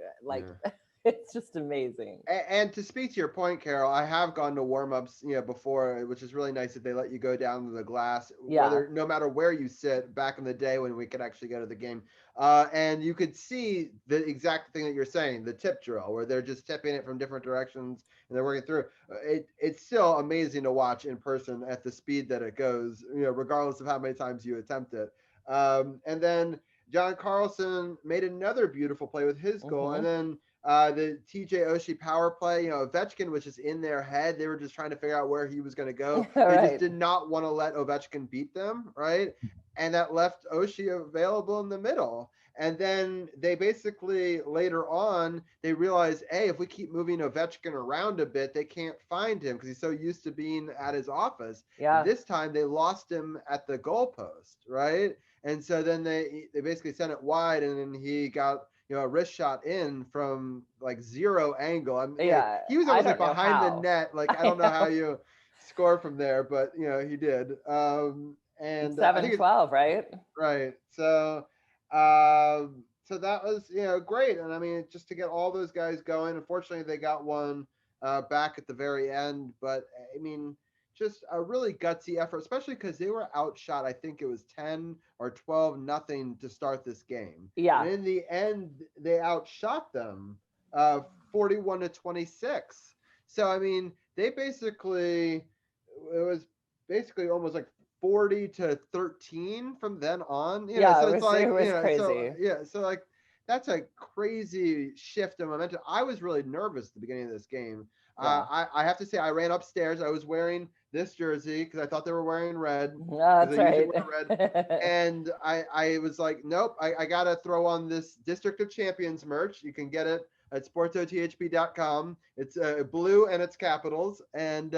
it's just amazing. And to speak to your point, Carol, I have gone to warm-ups, before, which is really nice that they let you go down to the glass, no matter where you sit, back in the day when we could actually go to the game. And you could see the exact thing that you're saying, the tip drill, where they're just tipping it from different directions and they're working through. It's still amazing to watch in person at the speed that it goes, regardless of how many times you attempt it. And then John Carlson made another beautiful play with his goal. And then the TJ Oshie power play, Ovechkin was just in their head. They were just trying to figure out where he was going to go. They just did not want to let Ovechkin beat them, right? And that left Oshie available in the middle. And then they basically, later on, they realized, hey, if we keep moving Ovechkin around a bit, they can't find him because he's so used to being at his office. Yeah. This time they lost him at the goalpost, right? And so then they basically sent it wide, and then he got a wrist shot in from like zero angle. I mean, he was almost like behind the net. Like I don't know how you score from there, but he did. And 7-12, right? Right. So that was great. And I mean, just to get all those guys going. Unfortunately, they got one back at the very end, but I mean, just a really gutsy effort, especially because they were outshot. I think it was 10 or 12-0 to start this game. Yeah. And in the end, they outshot them 41-26. So, I mean, it was basically almost like 40-13 from then on. So it's like, it was crazy. So like, that's a crazy shift in momentum. I was really nervous at the beginning of this game. Yeah. I have to say, I ran upstairs. I was wearing this jersey because I thought they were wearing red. That's right. Red. And I was like, nope, I got to throw on this District of Champions merch. You can get it at sportsothp.com. It's blue and it's capitals. And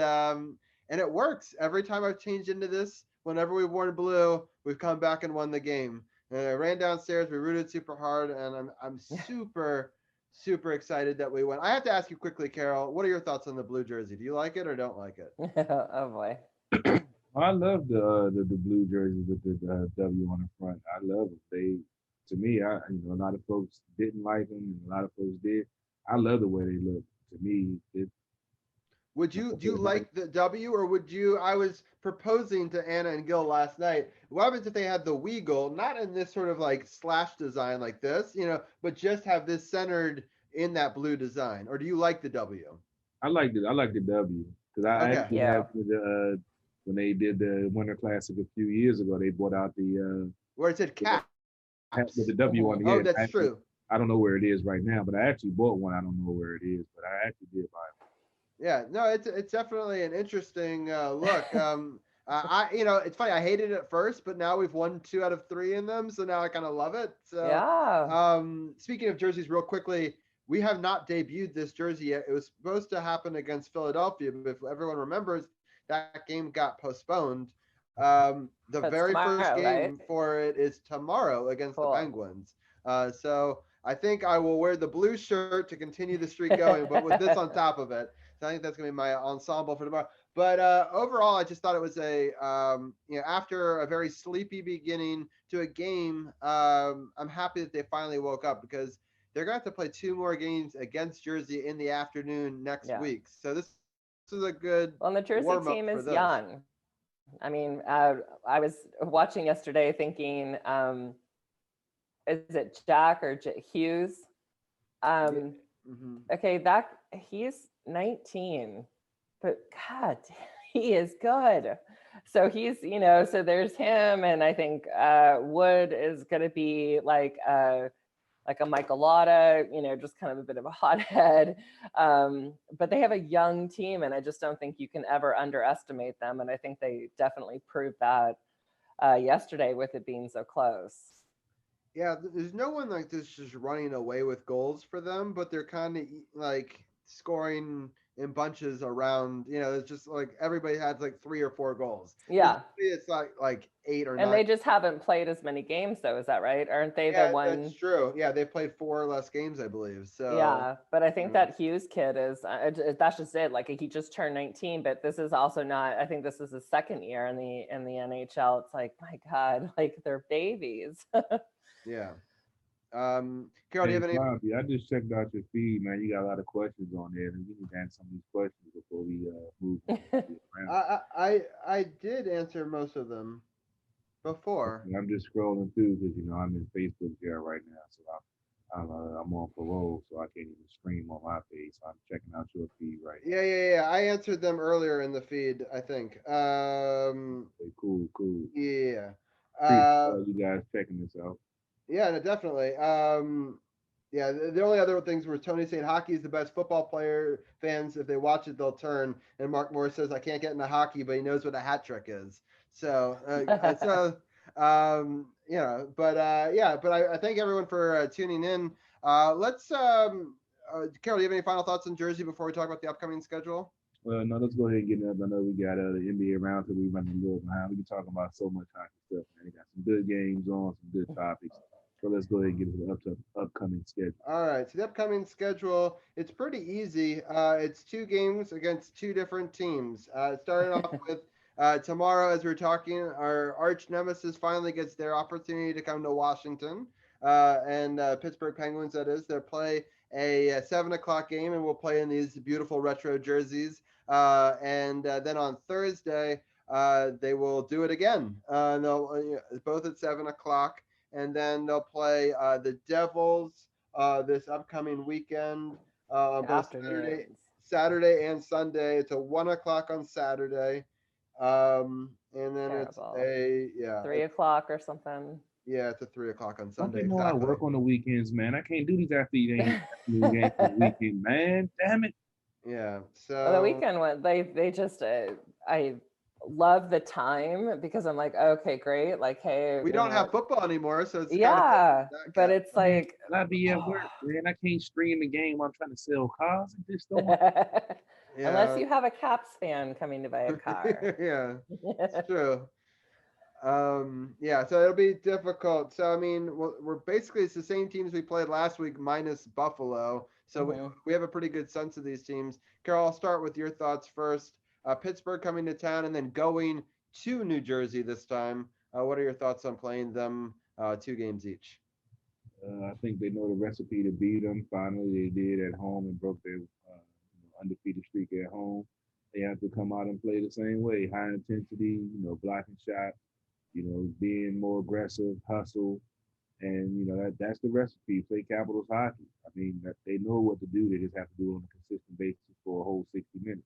it works. Every time I've changed into this, whenever we've worn blue, we've come back and won the game. And I ran downstairs. We rooted super hard. And I'm super excited that we won. I have to ask you quickly, Carol, what are your thoughts on the blue jersey? Do you like it or don't like it? Oh boy. I love the blue jersey with the W on the front. I love it. To me, a lot of folks didn't like them, and a lot of folks did. I love the way they look. To me, do you like the W, or would you? I was proposing to Anna and Gil last night. What happens if they had the Weagle, not in this sort of like slash design like this, but just have this centered in that blue design? Or do you like the W? I like the W because I actually have when they did the Winter Classic a few years ago, they brought out the where it said cap with the W on the end. Oh, that's true. I don't know where it is right now, but I actually bought one. I don't know where it is, but I actually did buy it. Yeah, no, it's definitely an interesting look. It's funny. I hated it at first, but now we've won 2 out of 3 in them, so now I kind of love it. So, yeah. Speaking of jerseys, real quickly, we have not debuted this jersey yet. It was supposed to happen against Philadelphia, but if everyone remembers, that game got postponed. The very first game for it is tomorrow against the Penguins. So I think I will wear the blue shirt to continue the streak going, but with this on top of it. So I think that's going to be my ensemble for tomorrow. But overall, I just thought it was after a very sleepy beginning to a game, I'm happy that they finally woke up because they're going to have to play 2 more games against Jersey in the afternoon next week. So this is a good Well, and the Jersey team is young. I mean, I was watching yesterday thinking, is it Jack or Hughes? Okay, he's 19, but God, he is good. So he's, so there's him, and I think Wood is going to be like a Michael Lotta, just kind of a bit of a hothead. But they have a young team, and I just don't think you can ever underestimate them. And I think they definitely proved that yesterday with it being so close. Yeah, there's no one like this just running away with goals for them, but they're kind of like scoring in bunches around. It's just like everybody had like 3 or 4 goals. Yeah. It's like 8 or 9. And they just haven't played as many games, though. Is that right? Aren't they the one? That's true. Yeah, they played 4 less games, I believe. So yeah, but I think that Hughes kid is that's just it. Like he just turned 19, but this is also not. I think this is his second year in the NHL. It's like, my God, like they're babies. yeah. Carol, do you have any? Bobby, I just checked out your feed, man. You got a lot of questions on there, and we need to answer some of these questions before we move around. I did answer most of them before. I'm just scrolling through because I'm in Facebook jail right now, so I'm on parole, so I can't even stream on my page. So I'm checking out your feed right now. Yeah. I answered them earlier in the feed, I think. Okay, cool. Yeah. You guys checking this out. Yeah, no, definitely. Yeah, the only other things were Tony saying hockey is the best football player. Fans, if they watch it, they'll turn. And Mark Moore says, I can't get into hockey, but he knows what a hat trick is. So, but I thank everyone for tuning in. Let's, Carol, do you have any final thoughts on Jersey before we talk about the upcoming schedule? Well, no, let's go ahead and get up. I know we got the NBA roundtable. We running a little behind. We can talk about so much hockey stuff, man. We got some good games on, some good topics. So let's go ahead and get to the upcoming schedule. All right. So the upcoming schedule, it's pretty easy. It's 2 games against 2 different teams. Starting off with tomorrow, as we're talking, our arch nemesis finally gets their opportunity to come to Washington. And Pittsburgh Penguins, that is. They'll play a 7 o'clock game, and we'll play in these beautiful retro jerseys. And then on Thursday, they will do it again. They'll both at 7 o'clock. And then they'll play the Devils this upcoming weekend on both Saturday and Sunday. It's a 1 o'clock on Saturday, and then Terrible. it's 3 o'clock or something. Yeah, it's a 3 o'clock on Sunday. Exactly. I work on the weekends, man. I can't do these afternoon games for the weekend, man. Damn it. Yeah. So well, the weekend one, they just I love the time because I'm like, okay, great. Like, hey, we don't have football anymore, so it's but it's like I be at work, man. I can't stream the game while I'm trying to sell cars. I just don't. Unless you have a Caps fan coming to buy a car. Yeah, it's true. Yeah, so it'll be difficult. So I mean, we're basically, it's the same teams we played last week minus Buffalo. So we have a pretty good sense of these teams. Carol, I'll start with your thoughts first. Pittsburgh coming to town and then going to New Jersey this time. What are your thoughts on playing them 2 games each? I think they know the recipe to beat them. Finally, they did at home and broke their undefeated streak at home. They have to come out and play the same way, high intensity, blocking shots, being more aggressive, hustle, and that's the recipe. Play Capitals hockey. I mean, they know what to do. They just have to do it on a consistent basis for a whole 60 minutes.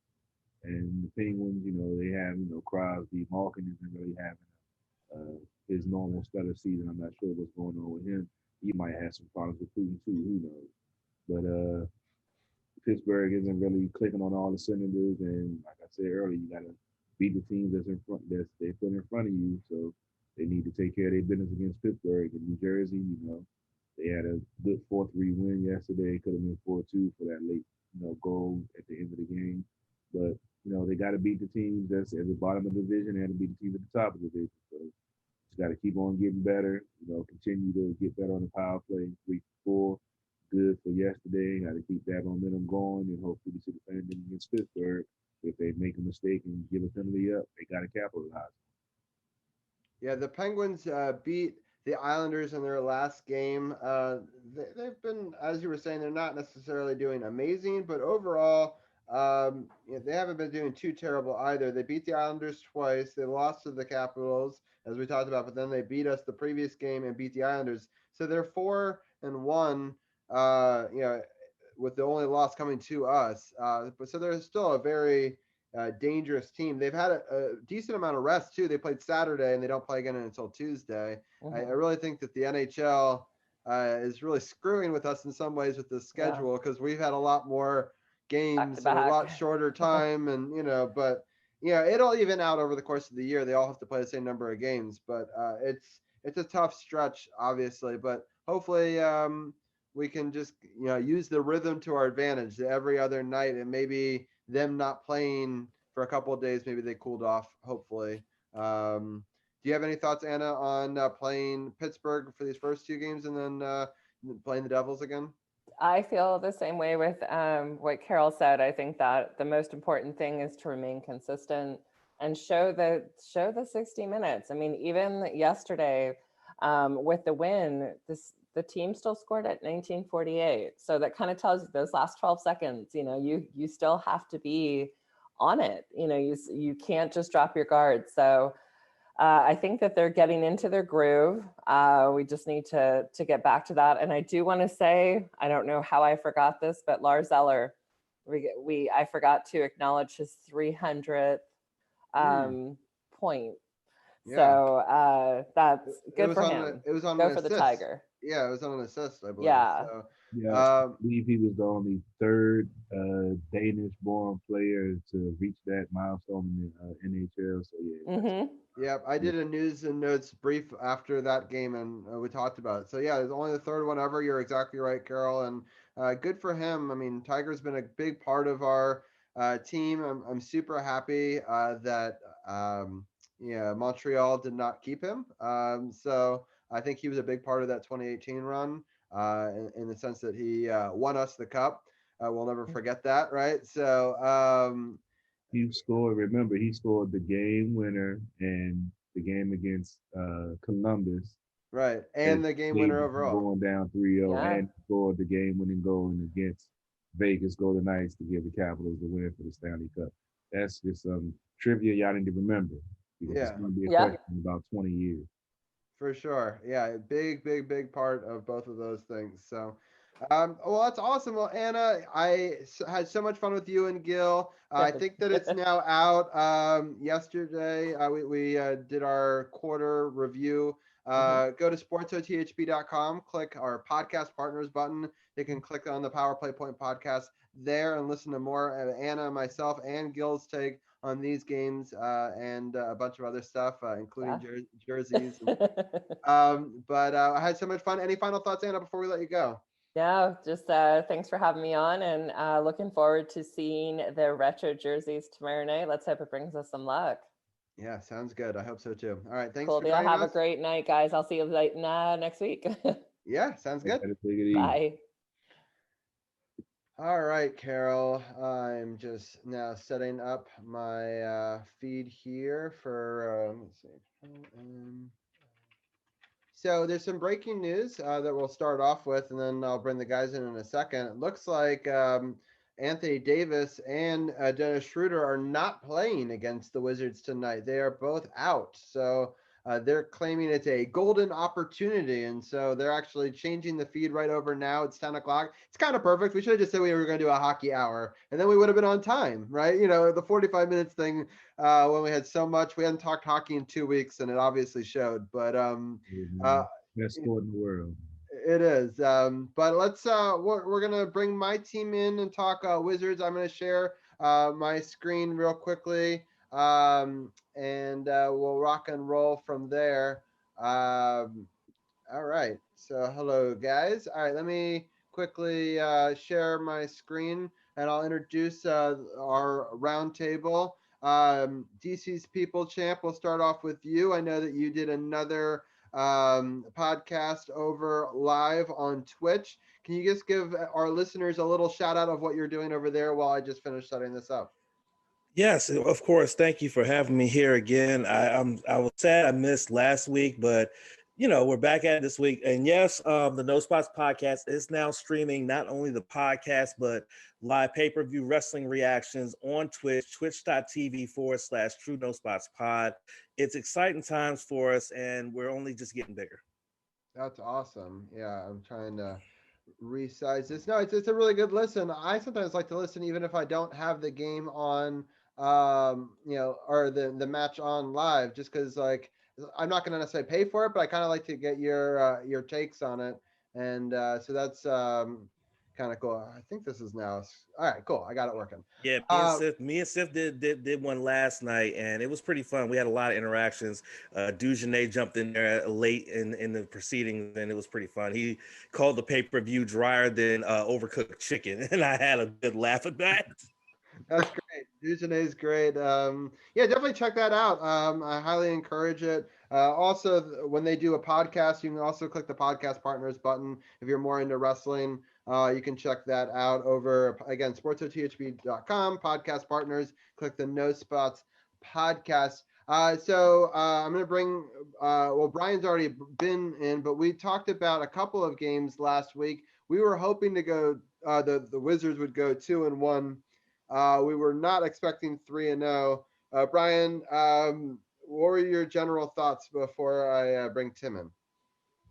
And the Penguins, they have, Crosby. Malkin isn't really having his normal stellar season. I'm not sure what's going on with him. He might have some problems with Putin too. Who knows? But Pittsburgh isn't really clicking on all the cylinders. And like I said earlier, you got to beat the teams that's in front, that they put in front of you. So they need to take care of their business against Pittsburgh. And New Jersey, they had a good 4-3 win yesterday. Could have been 4-2 for that late, goal at the end of the game. But they got to beat the teams that's at the bottom of the division and to beat the teams at the top of the division. So just got to keep on getting better. Continue to get better on the power play. 3-4, good for yesterday. Got to keep that momentum going, and hopefully we see the same thing against Pittsburgh. If they make a mistake and give a penalty up, they got to capitalize. Yeah, the Penguins beat the Islanders in their last game. They've been, as you were saying, they're not necessarily doing amazing, but overall, they haven't been doing too terrible either. They beat the Islanders twice. They lost to the Capitals, as we talked about, but then they beat us the previous game and beat the Islanders. So they're 4-1, with the only loss coming to us. But so they're still a very dangerous team. They've had a decent amount of rest too. They played Saturday and they don't play again until Tuesday. I really think that the NHL is really screwing with us in some ways with the schedule, because we've had a lot more games in a lot shorter time, and but it'll even out over the course of the year. They all have to play the same number of games, but it's a tough stretch, obviously, but hopefully we can just use the rhythm to our advantage every other night, and maybe them not playing for a couple of days, maybe they cooled off, hopefully. Do you have any thoughts, Anna, on playing Pittsburgh for these first two games and then playing the Devils again? I feel the same way with what Carol said. I think that the most important thing is to remain consistent and show the 60 minutes. I mean, even yesterday with the win, the team still scored at 1948. So that kind of tells you those last 12 seconds, you still have to be on it. You can't just drop your guard. So I think that they're getting into their groove. We just need to get back to that. And I do want to say, I don't know how I forgot this, but Lars Eller, I forgot to acknowledge his 300th point. Yeah. So that's good for him. It was on Go an for assist. the Tiger. Yeah, it was on an assist, I believe. Yeah. So, I believe he was the only third Danish-born player to reach that milestone in the NHL. So yeah. Mm-hmm. Yeah, I did a news and notes brief after that game, and we talked about it. So yeah, it's only the third one ever. You're exactly right, Carol, and good for him. I mean, Tiger's been a big part of our team. I'm super happy that Montreal did not keep him. So I think he was a big part of that 2018 run in the sense that he won us the cup. We'll never forget that, right? So. He scored the game winner and the game against Columbus. Right, and the game winner overall. Going down 3-0, and scored the game-winning goal against Vegas Golden Knights to give the Capitals the win for the Stanley Cup. That's just some trivia y'all need to remember. Because it's going to be a question in about 20 years. For sure. Yeah, big part of both of those things. So, well, that's awesome. Well, Anna, I had so much fun with you and Gil. I think that it's now out. Yesterday, we did our quarter review. Go to sportsothp.com, click our podcast partners button. You can click on the Power Play Point podcast there and listen to more of Anna, myself, and Gil's take on these games and a bunch of other stuff, including jerseys. But I had so much fun. Any final thoughts, Anna, before we let you go? No, just thanks for having me on, and looking forward to seeing the retro jerseys tomorrow night. Let's hope it brings us some luck. Yeah, sounds good. I hope so too. All right, thanks for joining us. Have a great night, guys. I'll see you next week. Yeah, sounds good. Bye. All right, Carol. I'm just now setting up my feed here for. Let's see. So there's some breaking news that we'll start off with, and then I'll bring the guys in a second. It looks like Anthony Davis and Dennis Schruter are not playing against the Wizards tonight. They are both out. So they're claiming it's a golden opportunity. And so they're actually changing the feed right over now. It's 10 o'clock. It's kind of perfect. We should have just said we were going to do a hockey hour, and then we would have been on time, right? The 45 minutes thing when we had so much. We hadn't talked hockey in 2 weeks, and it obviously showed. But best sport in the world. It is. But let's we're gonna bring my team in and talk Wizards. I'm gonna share my screen real quickly, and we'll rock and roll from there. All right. So hello guys. All right, let me quickly share my screen, and I'll introduce our roundtable. DC's People Champ, we'll start off with you. I know that you did another podcast over live on Twitch. Can you just give our listeners a little shout out of what you're doing over there while I just finish setting this up? Yes, of course. Thank you for having me here again. I was sad I missed last week, but we're back at it this week. And yes, the No Spots podcast is now streaming not only the podcast, but live pay-per-view wrestling reactions on Twitch, twitch.tv/True No Spots Pod. It's exciting times for us, and we're only just getting bigger. That's awesome. Yeah, I'm trying to resize this. No, it's a really good listen. I sometimes like to listen even if I don't have the game on, or the match on live, just because I'm not going to necessarily pay for it, but I kind of like to get your takes on it. And so that's kind of cool. I think this is now. All right, cool. I got it working. Yeah, me and Sif did one last night, and it was pretty fun. We had a lot of interactions. Dujanay jumped in there late in the proceedings, and it was pretty fun. He called the pay-per-view drier than overcooked chicken, and I had a good laugh at that. That's great. Dujanay's great. Yeah, definitely check that out. I highly encourage it. Also, when they do a podcast, you can also click the podcast partners button if you're more into wrestling. You can check that out over, again, sportsothp.com, podcast partners. Click the No Spots podcast. So I'm going to bring, well, Brian's already been in, but we talked about a couple of games last week. We were hoping to go, the Wizards would go 2-1. We were not expecting 3-0. Brian, what were your general thoughts before I bring Tim in?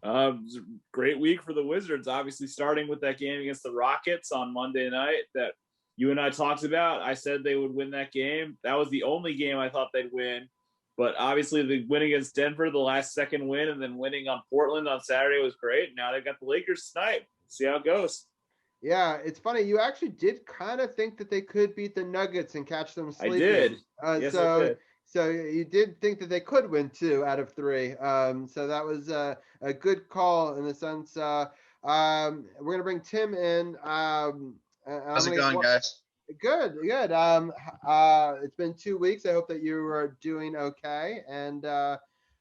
It was a great week for the Wizards, obviously starting with that game against the Rockets on Monday night that you and I talked about. I said they would win that game. That was the only game I thought they'd win. But obviously the win against Denver, the last second win, and then winning on Portland on Saturday was great. Now they've got the Lakers tonight. See how it goes. Yeah, it's funny. You actually did kind of think that they could beat the Nuggets and catch them sleeping. I did. Yes, I did. So you did think that they could win 2 out of 3. So that was a good call in the sense. We're going to bring Tim in. How's it going, guys? Good. It's been 2 weeks. I hope that you are doing okay. And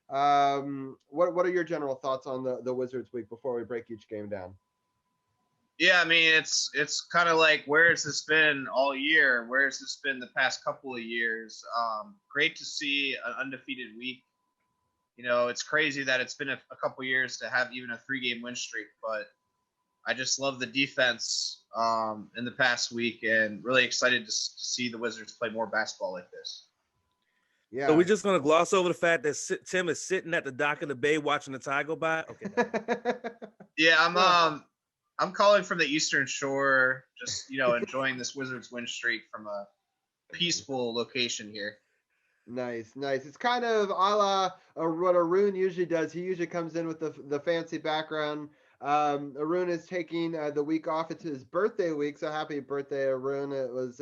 what are your general thoughts on the Wizards week before we break each game down? Yeah, I mean, it's kind of like, where has this been all year? Where has this been the past couple of years? Great to see an undefeated week. You know, it's crazy that it's been a couple of years to have even a 3-game win streak, but I just love the defense in the past week, and really excited to see the Wizards play more basketball like this. Yeah. So we're just going to gloss over the fact that Tim is sitting at the dock of the bay watching the tide go by? Okay. Yeah, I'm calling from the Eastern Shore, just, enjoying this Wizards win streak from a peaceful location here. Nice. It's kind of a la what Arun usually does. He usually comes in with the fancy background. Arun is taking the week off. It's his birthday week, so happy birthday, Arun. It was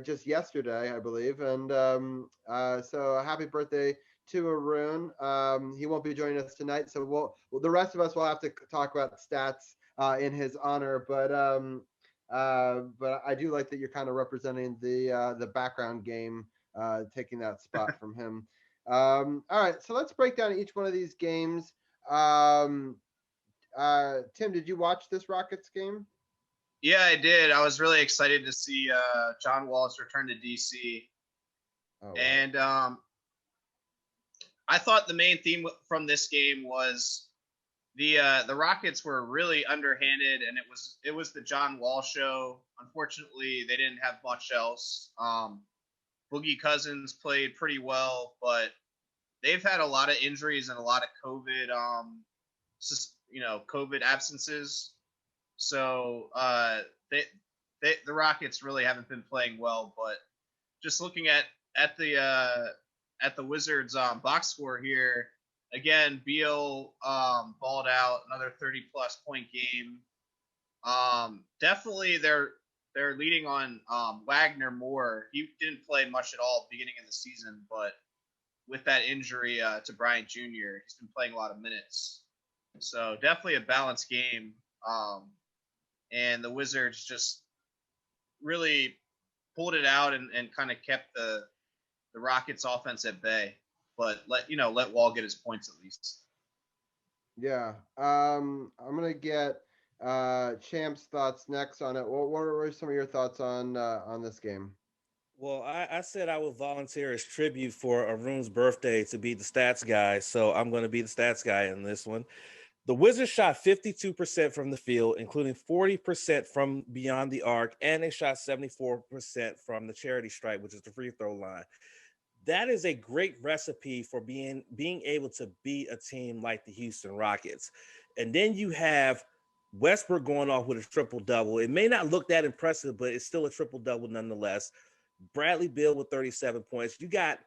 just yesterday, I believe. And so happy birthday to Arun. He won't be joining us tonight, so the rest of us will have to talk about stats in his honor, but I do like that you're kind of representing the background game, taking that spot from him. All right, so let's break down each one of these games. Tim, did you watch this Rockets game? Yeah, I did. I was really excited to see John Wall's return to DC. Oh, wow. And I thought the main theme from this game was the Rockets were really underhanded, and it was the John Wall show. Unfortunately, they didn't have much else. Boogie Cousins played pretty well, but they've had a lot of injuries and a lot of COVID, COVID absences. So the Rockets really haven't been playing well. But just looking at the Wizards box score here. Again, Beal balled out, another 30-plus point game. Definitely they're leading on Wagner more. He didn't play much at all at the beginning of the season, but with that injury to Bryant Jr., he's been playing a lot of minutes. So definitely a balanced game. And the Wizards just really pulled it out and kind of kept the Rockets offense at bay. But let Wall get his points at least. Yeah. I'm gonna get Champ's thoughts next on it. What were some of your thoughts on this game? Well, I said I would volunteer as tribute for Arun's birthday to be the stats guy, so I'm going to be the stats guy in this one. The Wizards shot 52% from the field, including 40% from beyond the arc, and they shot 74% from the charity stripe, which is the free throw line. That is a great recipe for being able to beat a team like the Houston Rockets. And then you have Westbrook going off with a triple-double. It may not look that impressive, but it's still a triple-double nonetheless. Bradley Beal with 37 points. You got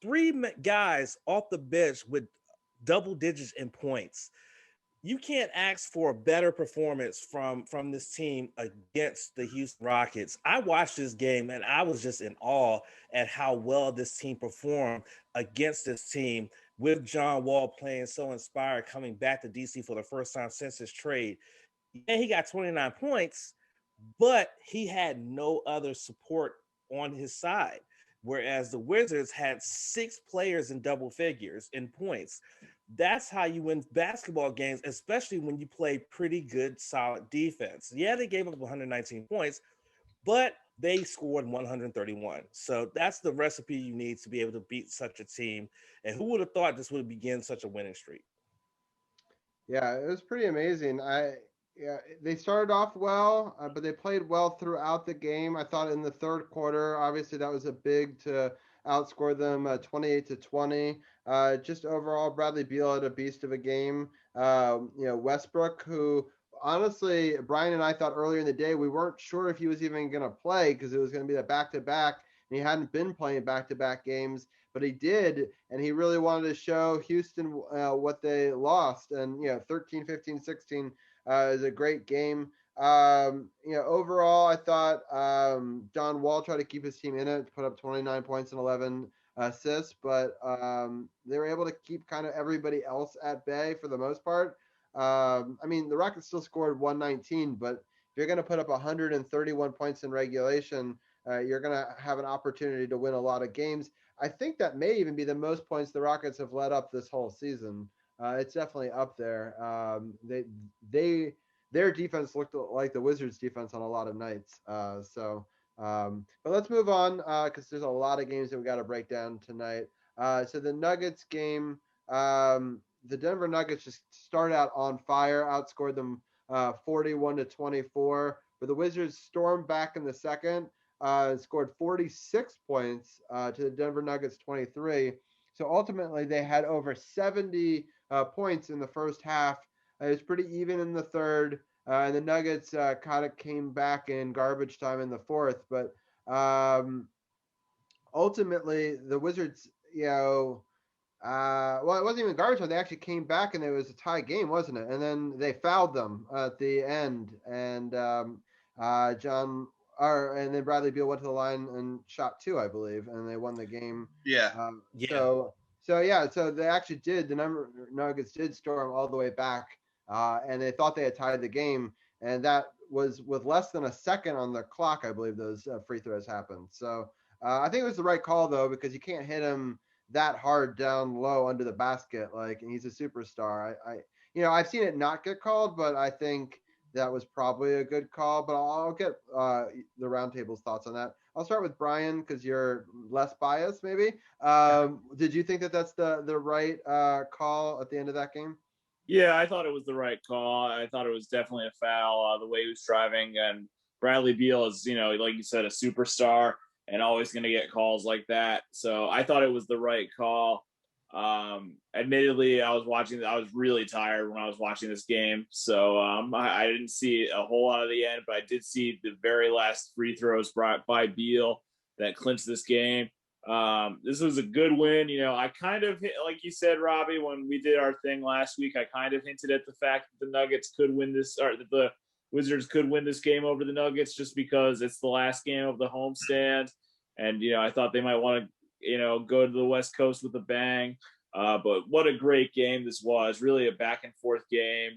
3 guys off the bench with double digits in points. you can't ask for a better performance from this team against the Houston Rockets. I watched this game and I was just in awe at how well this team performed against this team, with John Wall playing so inspired, coming back to DC for the first time since his trade. Yeah, he got 29 points, but he had no other support on his side. Whereas the Wizards had 6 players in double figures in points. That's how you win basketball games, especially when you play pretty good, solid defense. Yeah, they gave up 119 points, but they scored 131. So that's the recipe you need to be able to beat such a team. And who would have thought this would begin such a winning streak? Yeah, it was pretty amazing. Yeah, they started off well, but they played well throughout the game. I thought in the third quarter, obviously that was a big to outscore them 28-20. Just overall, Bradley Beal had a beast of a game. Westbrook, who honestly, Brian and I thought earlier in the day we weren't sure if he was even going to play because it was going to be a back-to-back, and he hadn't been playing back-to-back games. But he did, and he really wanted to show Houston what they lost. And 13, 15, 16 is a great game. Overall, I thought John Wall tried to keep his team in it, put up 29 points and 11 assists, but they were able to keep kind of everybody else at bay for the most part. The Rockets still scored 119, but if you're going to put up 131 points in regulation, you're going to have an opportunity to win a lot of games. I think that may even be the most points the Rockets have let up this whole season. It's definitely up there. Their defense looked like the Wizards' defense on a lot of nights. But let's move on because there's a lot of games that we got to break down tonight. So the Nuggets game, the Denver Nuggets just started out on fire, outscored them 41-24. But the Wizards stormed back in the second. Scored 46 points to the Denver Nuggets 23. So ultimately, they had over 70 points in the first half. It was pretty even in the third, and the Nuggets kind of came back in garbage time in the fourth. But ultimately, the Wizards, well, it wasn't even garbage time. They actually came back, and it was a tie game, wasn't it? And then they fouled them at the end, and and then Bradley Beal went to the line and shot 2, I believe, and they won the game. Yeah. So they actually did. The Nuggets did storm all the way back, and they thought they had tied the game, and that was with less than a second on the clock, I believe those free throws happened. So I think it was the right call though, because you can't hit him that hard down low under the basket, and he's a superstar. I've seen it not get called, but I think that was probably a good call, but I'll get the roundtable's thoughts on that. I'll start with Brian because you're less biased, maybe. Did you think that that's the right call at the end of that game? Yeah, I thought it was the right call. I thought it was definitely a foul the way he was driving. And Bradley Beal is, like you said, a superstar and always going to get calls like that. So I thought it was the right call. Admittedly, I was really tired when I was watching this game. So I didn't see a whole lot of the end, but I did see the very last free throws brought by Beal that clinched this game. This was a good win. I kind of, like you said, Robbie, when we did our thing last week, I kind of hinted at the fact that the Nuggets could win this, or that the Wizards could win this game over the Nuggets just because it's the last game of the homestand. And, I thought they might want to, go to the West Coast with a bang. But what a great game this was. Really a back and forth game.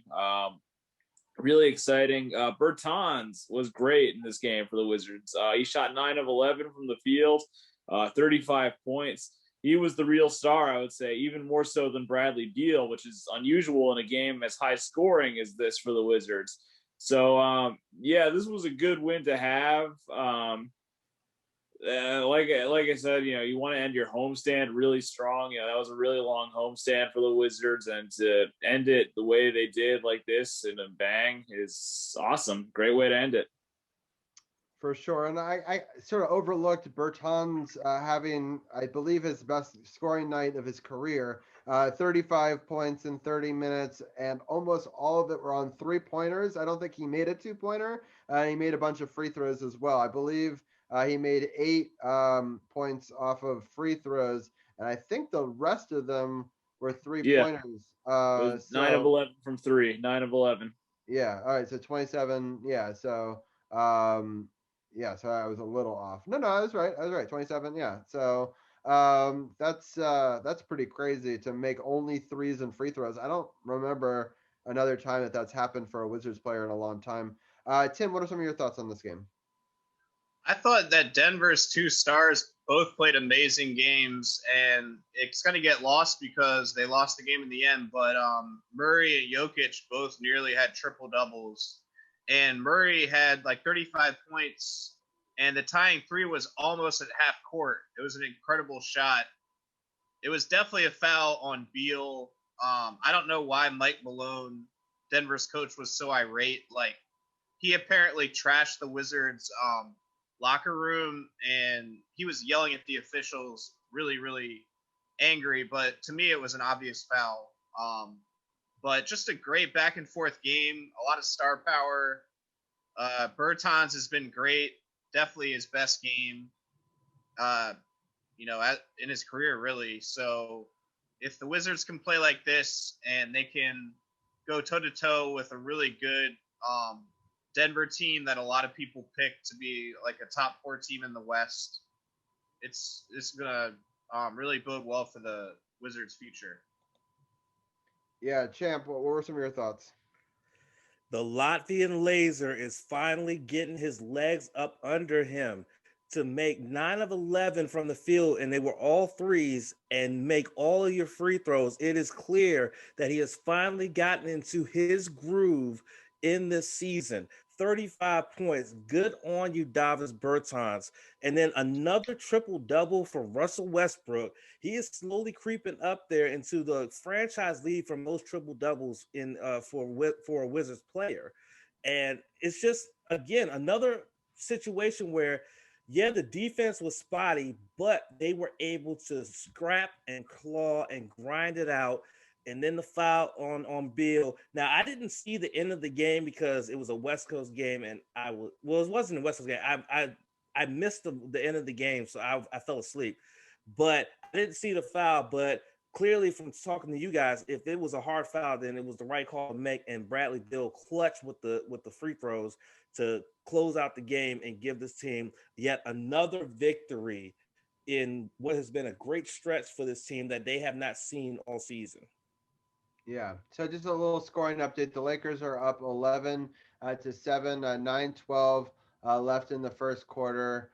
Really exciting. Bertans was great in this game for the Wizards. He shot 9 of 11 from the field, 35 points. He was the real star, I would say, even more so than Bradley Beal, which is unusual in a game as high scoring as this for the Wizards. So, this was a good win to have. Like I said, you want to end your homestand really strong. That was a really long homestand for the Wizards, and to end it the way they did, like this, in a bang, is awesome. Great way to end it. For sure. And I sort of overlooked Bertans having, I believe, his best scoring night of his career. 35 points in 30 minutes, and almost all of it were on 3-pointers. I don't think he made a 2-pointer. He made a bunch of free throws as well. I believe he made 8 points off of free throws, and I think the rest of them were 3 Yeah. pointers. It was 9 of 11 from 3. 9 of 11. Yeah. All right. So 27. Yeah. So yeah. So I was a little off. No, I was right. 27. Yeah. So that's pretty crazy to make only threes and free throws. I don't remember another time that's happened for a Wizards player in a long time. Tim, what are some of your thoughts on this game? I thought that Denver's two stars both played amazing games, and it's going to get lost because they lost the game in the end. But Murray and Jokic both nearly had triple doubles, and Murray had like 35 points, and the tying three was almost at half court. It was an incredible shot. It was definitely a foul on Beal. I don't know why Mike Malone, Denver's coach, was so irate. Like, he apparently trashed the Wizards locker room, and he was yelling at the officials, really, really angry. But to me, it was an obvious foul. But just a great back and forth game, a lot of star power. Bertans has been great, definitely his best game, in his career, really. So if the Wizards can play like this and they can go toe to toe with a really good Denver team that a lot of people pick to be like a top 4 team in the West, it's gonna really bode well for the Wizards' future. Yeah, Champ, what were some of your thoughts? The Latvian laser is finally getting his legs up under him to make 9 of 11 from the field, and they were all threes, and make all of your free throws. It is clear that he has finally gotten into his groove in this season. 35 points. Good on you, Davis Bertans. And then another triple-double for Russell Westbrook. He is slowly creeping up there into the franchise lead for most triple-doubles for a Wizards player. And it's just, again, another situation where, yeah, the defense was spotty, but they were able to scrap and claw and grind it out. And then the foul on Beal. Now, I didn't see the end of the game because it was a West Coast game, and it wasn't a West Coast game. I missed the end of the game, so I fell asleep. But I didn't see the foul. But clearly, from talking to you guys, if it was a hard foul, then it was the right call to make. And Bradley Beal clutched with the free throws to close out the game and give this team yet another victory in what has been a great stretch for this team that they have not seen all season. Yeah. So just a little scoring update. The Lakers are up 11 to 7, 9-12 left in the first quarter.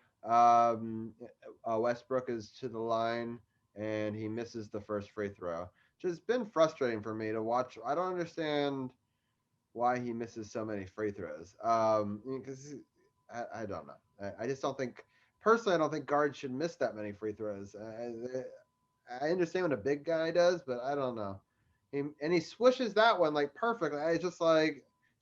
Westbrook is to the line, and he misses the first free throw, which has been frustrating for me to watch. I don't understand why he misses so many free throws. Because I don't know. I just don't think, personally, I don't think guards should miss that many free throws. I understand what a big guy does, but I don't know. And he swishes that one like perfectly. It's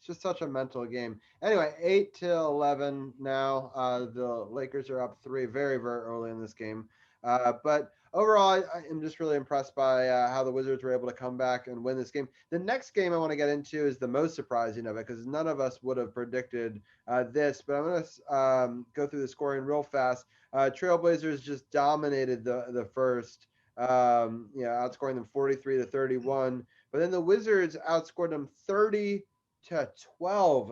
just such a mental game. Anyway, 8-11 now. The Lakers are up 3 very, very early in this game. But overall, I am just really impressed by how the Wizards were able to come back and win this game. The next game I want to get into is the most surprising of it because none of us would have predicted this. But I'm going to go through the scoring real fast. Trailblazers just dominated the first. Outscoring them 43-31. But then the Wizards outscored them 30-12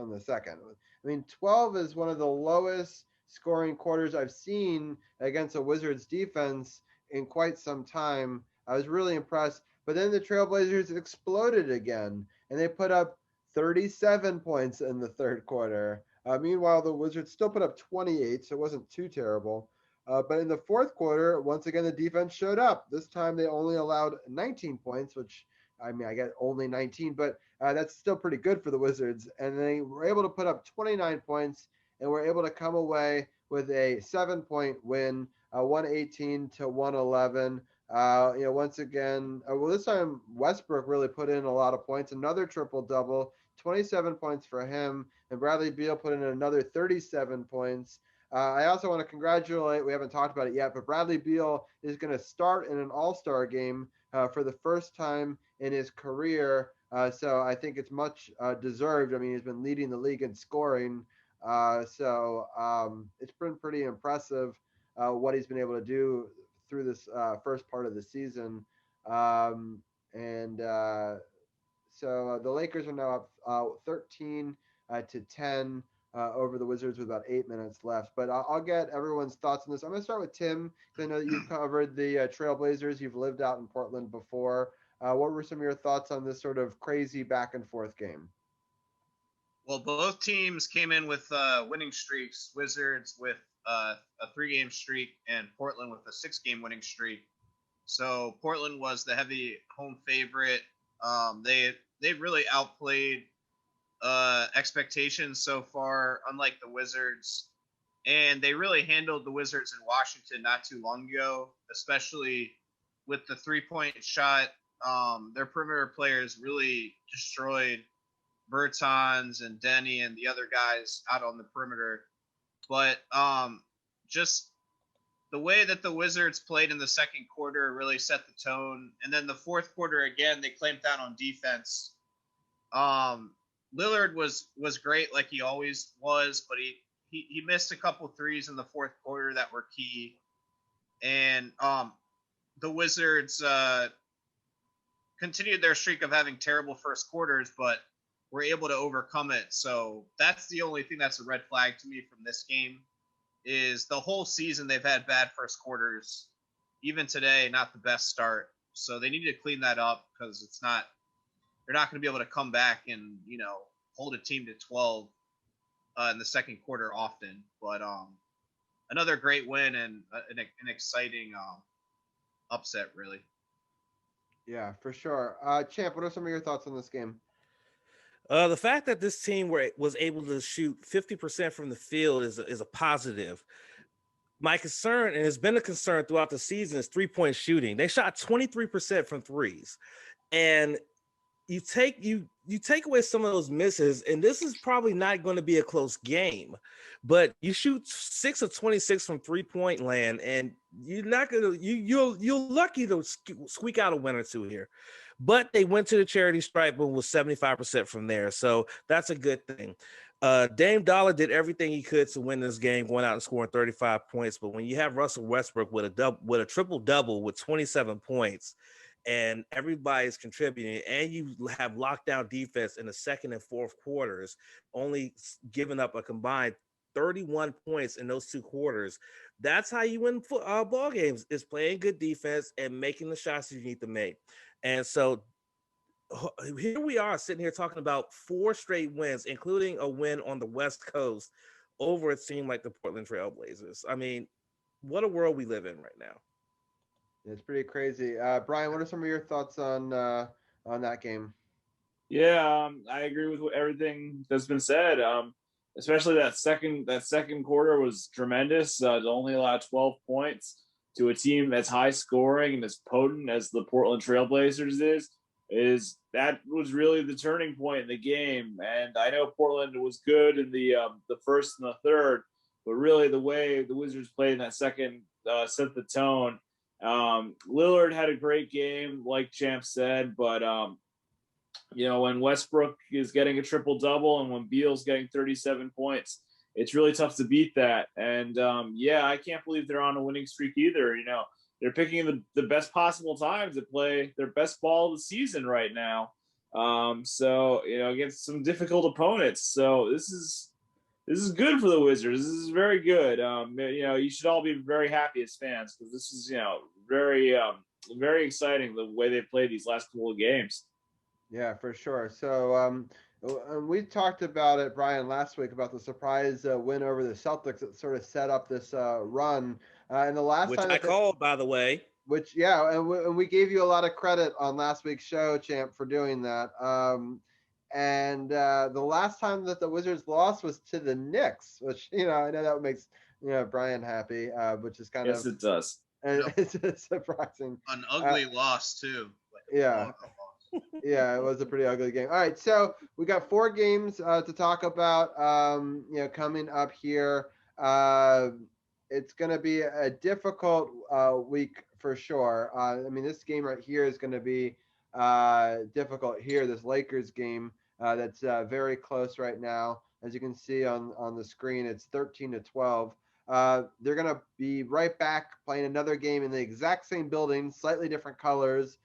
in the second. I mean, 12 is one of the lowest scoring quarters I've seen against a Wizards defense in quite some time. I was really impressed. But then the Trailblazers exploded again, and they put up 37 points in the third quarter. Meanwhile, the Wizards still put up 28, so it wasn't too terrible. But in the fourth quarter, once again, the defense showed up. This time they only allowed 19 points, which, I mean, I get only 19, but that's still pretty good for the Wizards. And they were able to put up 29 points and were able to come away with a 7-point win, 118-111. Once again, this time Westbrook really put in a lot of points. Another triple-double, 27 points for him. And Bradley Beal put in another 37 points. I also want to congratulate, we haven't talked about it yet, but Bradley Beal is going to start in an all-star game for the first time in his career. So I think it's much deserved. I mean, he's been leading the league in scoring. So it's been pretty impressive what he's been able to do through this first part of the season. And so the Lakers are now up 13 to 10 over the Wizards with about 8 minutes left. But I'll get everyone's thoughts on this. I'm going to start with Tim because I know that you've covered the Trailblazers. You've lived out in Portland before. What were some of your thoughts on this sort of crazy back and forth game? Well, both teams came in with winning streaks. Wizards with a 3-game streak, and Portland with a 6-game winning streak. So Portland was the heavy home favorite. They really outplayed expectations so far, unlike the Wizards. And they really handled the Wizards in Washington not too long ago, especially with the 3-point shot. Their perimeter players really destroyed Bertans and Denny and the other guys out on the perimeter. But just the way that the Wizards played in the second quarter really set the tone. And then the fourth quarter, again, they clamped down on defense. Lillard was great like he always was, but he missed a couple threes in the fourth quarter that were key. And the Wizards continued their streak of having terrible first quarters, but were able to overcome it. So that's the only thing that's a red flag to me from this game is the whole season they've had bad first quarters. Even today, not the best start. So they need to clean that up because they're not going to be able to come back and, hold a team to 12 in the second quarter often. But another great win and an exciting upset, really. Yeah, for sure. Champ, what are some of your thoughts on this game? The fact that this team was able to shoot 50% from the field is a positive. My concern, and it's been a concern throughout the season, is 3-point shooting. They shot 23% from threes, and you take away some of those misses, and this is probably not going to be a close game. But you shoot 6 of 26 from 3-point land, and you're not gonna you're lucky to squeak out a win or two here. But they went to the charity stripe and was 75% from there. So that's a good thing. Dame Dollar did everything he could to win this game, going out and scoring 35 points. But when you have Russell Westbrook with a triple-double with 27 points, and everybody's contributing, and you have lockdown defense in the second and fourth quarters, only giving up a combined 31 points in those 2 quarters, that's how you win ball games, is playing good defense and making the shots you need to make. And so here we are sitting here talking about 4 straight wins, including a win on the West Coast over a team like the Portland Trailblazers. I mean, what a world we live in right now. It's pretty crazy. Brian, what are some of your thoughts on that game? Yeah, I agree with everything that's been said. Especially that second quarter was tremendous. To only allow 12 points to a team that's high scoring and as potent as the Portland Trailblazers is that was really the turning point in the game. And I know Portland was good in the first and the third, but really the way the Wizards played in that second set the tone. Lillard had a great game, like Champ said, but when Westbrook is getting a triple double and when Beal's getting 37 points, it's really tough to beat that. And I can't believe they're on a winning streak either. They're picking the best possible time to play their best ball of the season right now. Against some difficult opponents. So this is good for the Wizards. This is very good. You should all be very happy as fans because this is, very, very exciting the way they played these last couple of games. Yeah, for sure. So we talked about it, Brian, last week about the surprise win over the Celtics that sort of set up this run. And the last which time I called, by the way. And we gave you a lot of credit on last week's show, Champ, for doing that. And the last time that the Wizards lost was to the Knicks, which I know that makes Brian happy, which is kind of yes, it does. It's surprising. An ugly loss too. Yeah. Yeah, it was a pretty ugly game. All right, so we got 4 games to talk about. Coming up here, it's going to be a difficult week for sure. This game right here is going to be difficult here. This Lakers game that's very close right now, as you can see on the screen. It's 13-12. They're going to be right back playing another game in the exact same building, slightly different colors.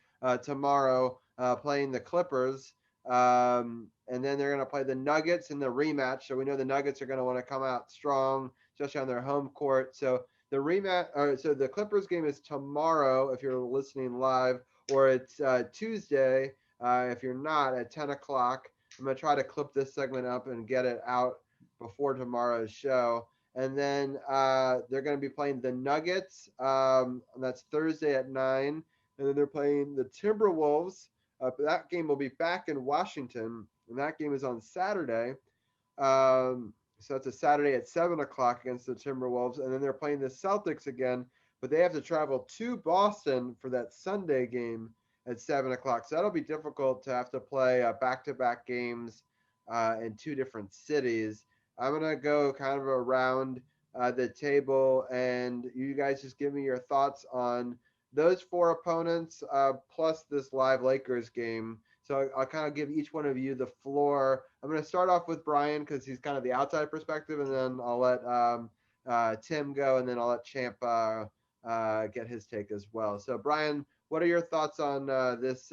tomorrow, playing the Clippers. And then they're going to play the Nuggets in the rematch. So we know the Nuggets are going to want to come out strong, especially on their home court. So the rematch, so the Clippers game is tomorrow if you're listening live, or it's Tuesday if you're not, at 10 o'clock. I'm going to try to clip this segment up and get it out before tomorrow's show. And then they're going to be playing the Nuggets. That's Thursday at 9. And then they're playing the Timberwolves. That game will be back in Washington, and that game is on Saturday. So it's a Saturday at 7 o'clock against the Timberwolves. And then they're playing the Celtics again, but they have to travel to Boston for that Sunday game at 7 o'clock. So that'll be difficult to have to play back-to-back games in two different cities. I'm going to go kind of around the table, and you guys just give me your thoughts on those four opponents plus this live Lakers game. So I'll kind of give each one of you the floor. I'm going to start off with Brian because he's kind of the outside perspective, and then I'll let Tim go, and then I'll let Champ get his take as well. So Brian, what are your thoughts on this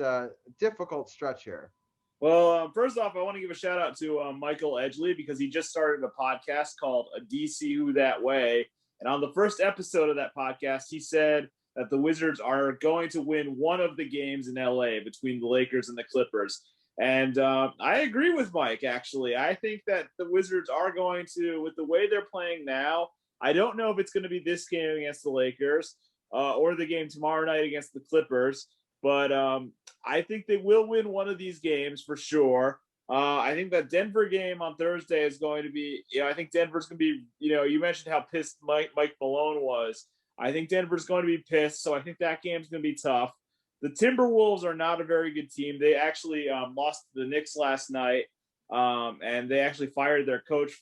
difficult stretch here? Well, first off, I want to give a shout out to Michael Edgley because he just started a podcast called DC Who That Way. And on the first episode of that podcast, he said that the Wizards are going to win one of the games in LA between the Lakers and the Clippers. And I agree with Mike, actually. I think that the Wizards are going to, with the way they're playing now, I don't know if it's going to be this game against the Lakers or the game tomorrow night against the Clippers, but I think they will win one of these games for sure. I think that Denver game on Thursday is going to be, I think Denver's going to be, you mentioned how pissed Mike Malone was. I think Denver's going to be pissed, so I think that game's going to be tough. The Timberwolves are not a very good team. They actually lost to the Knicks last night, and they actually fired their coach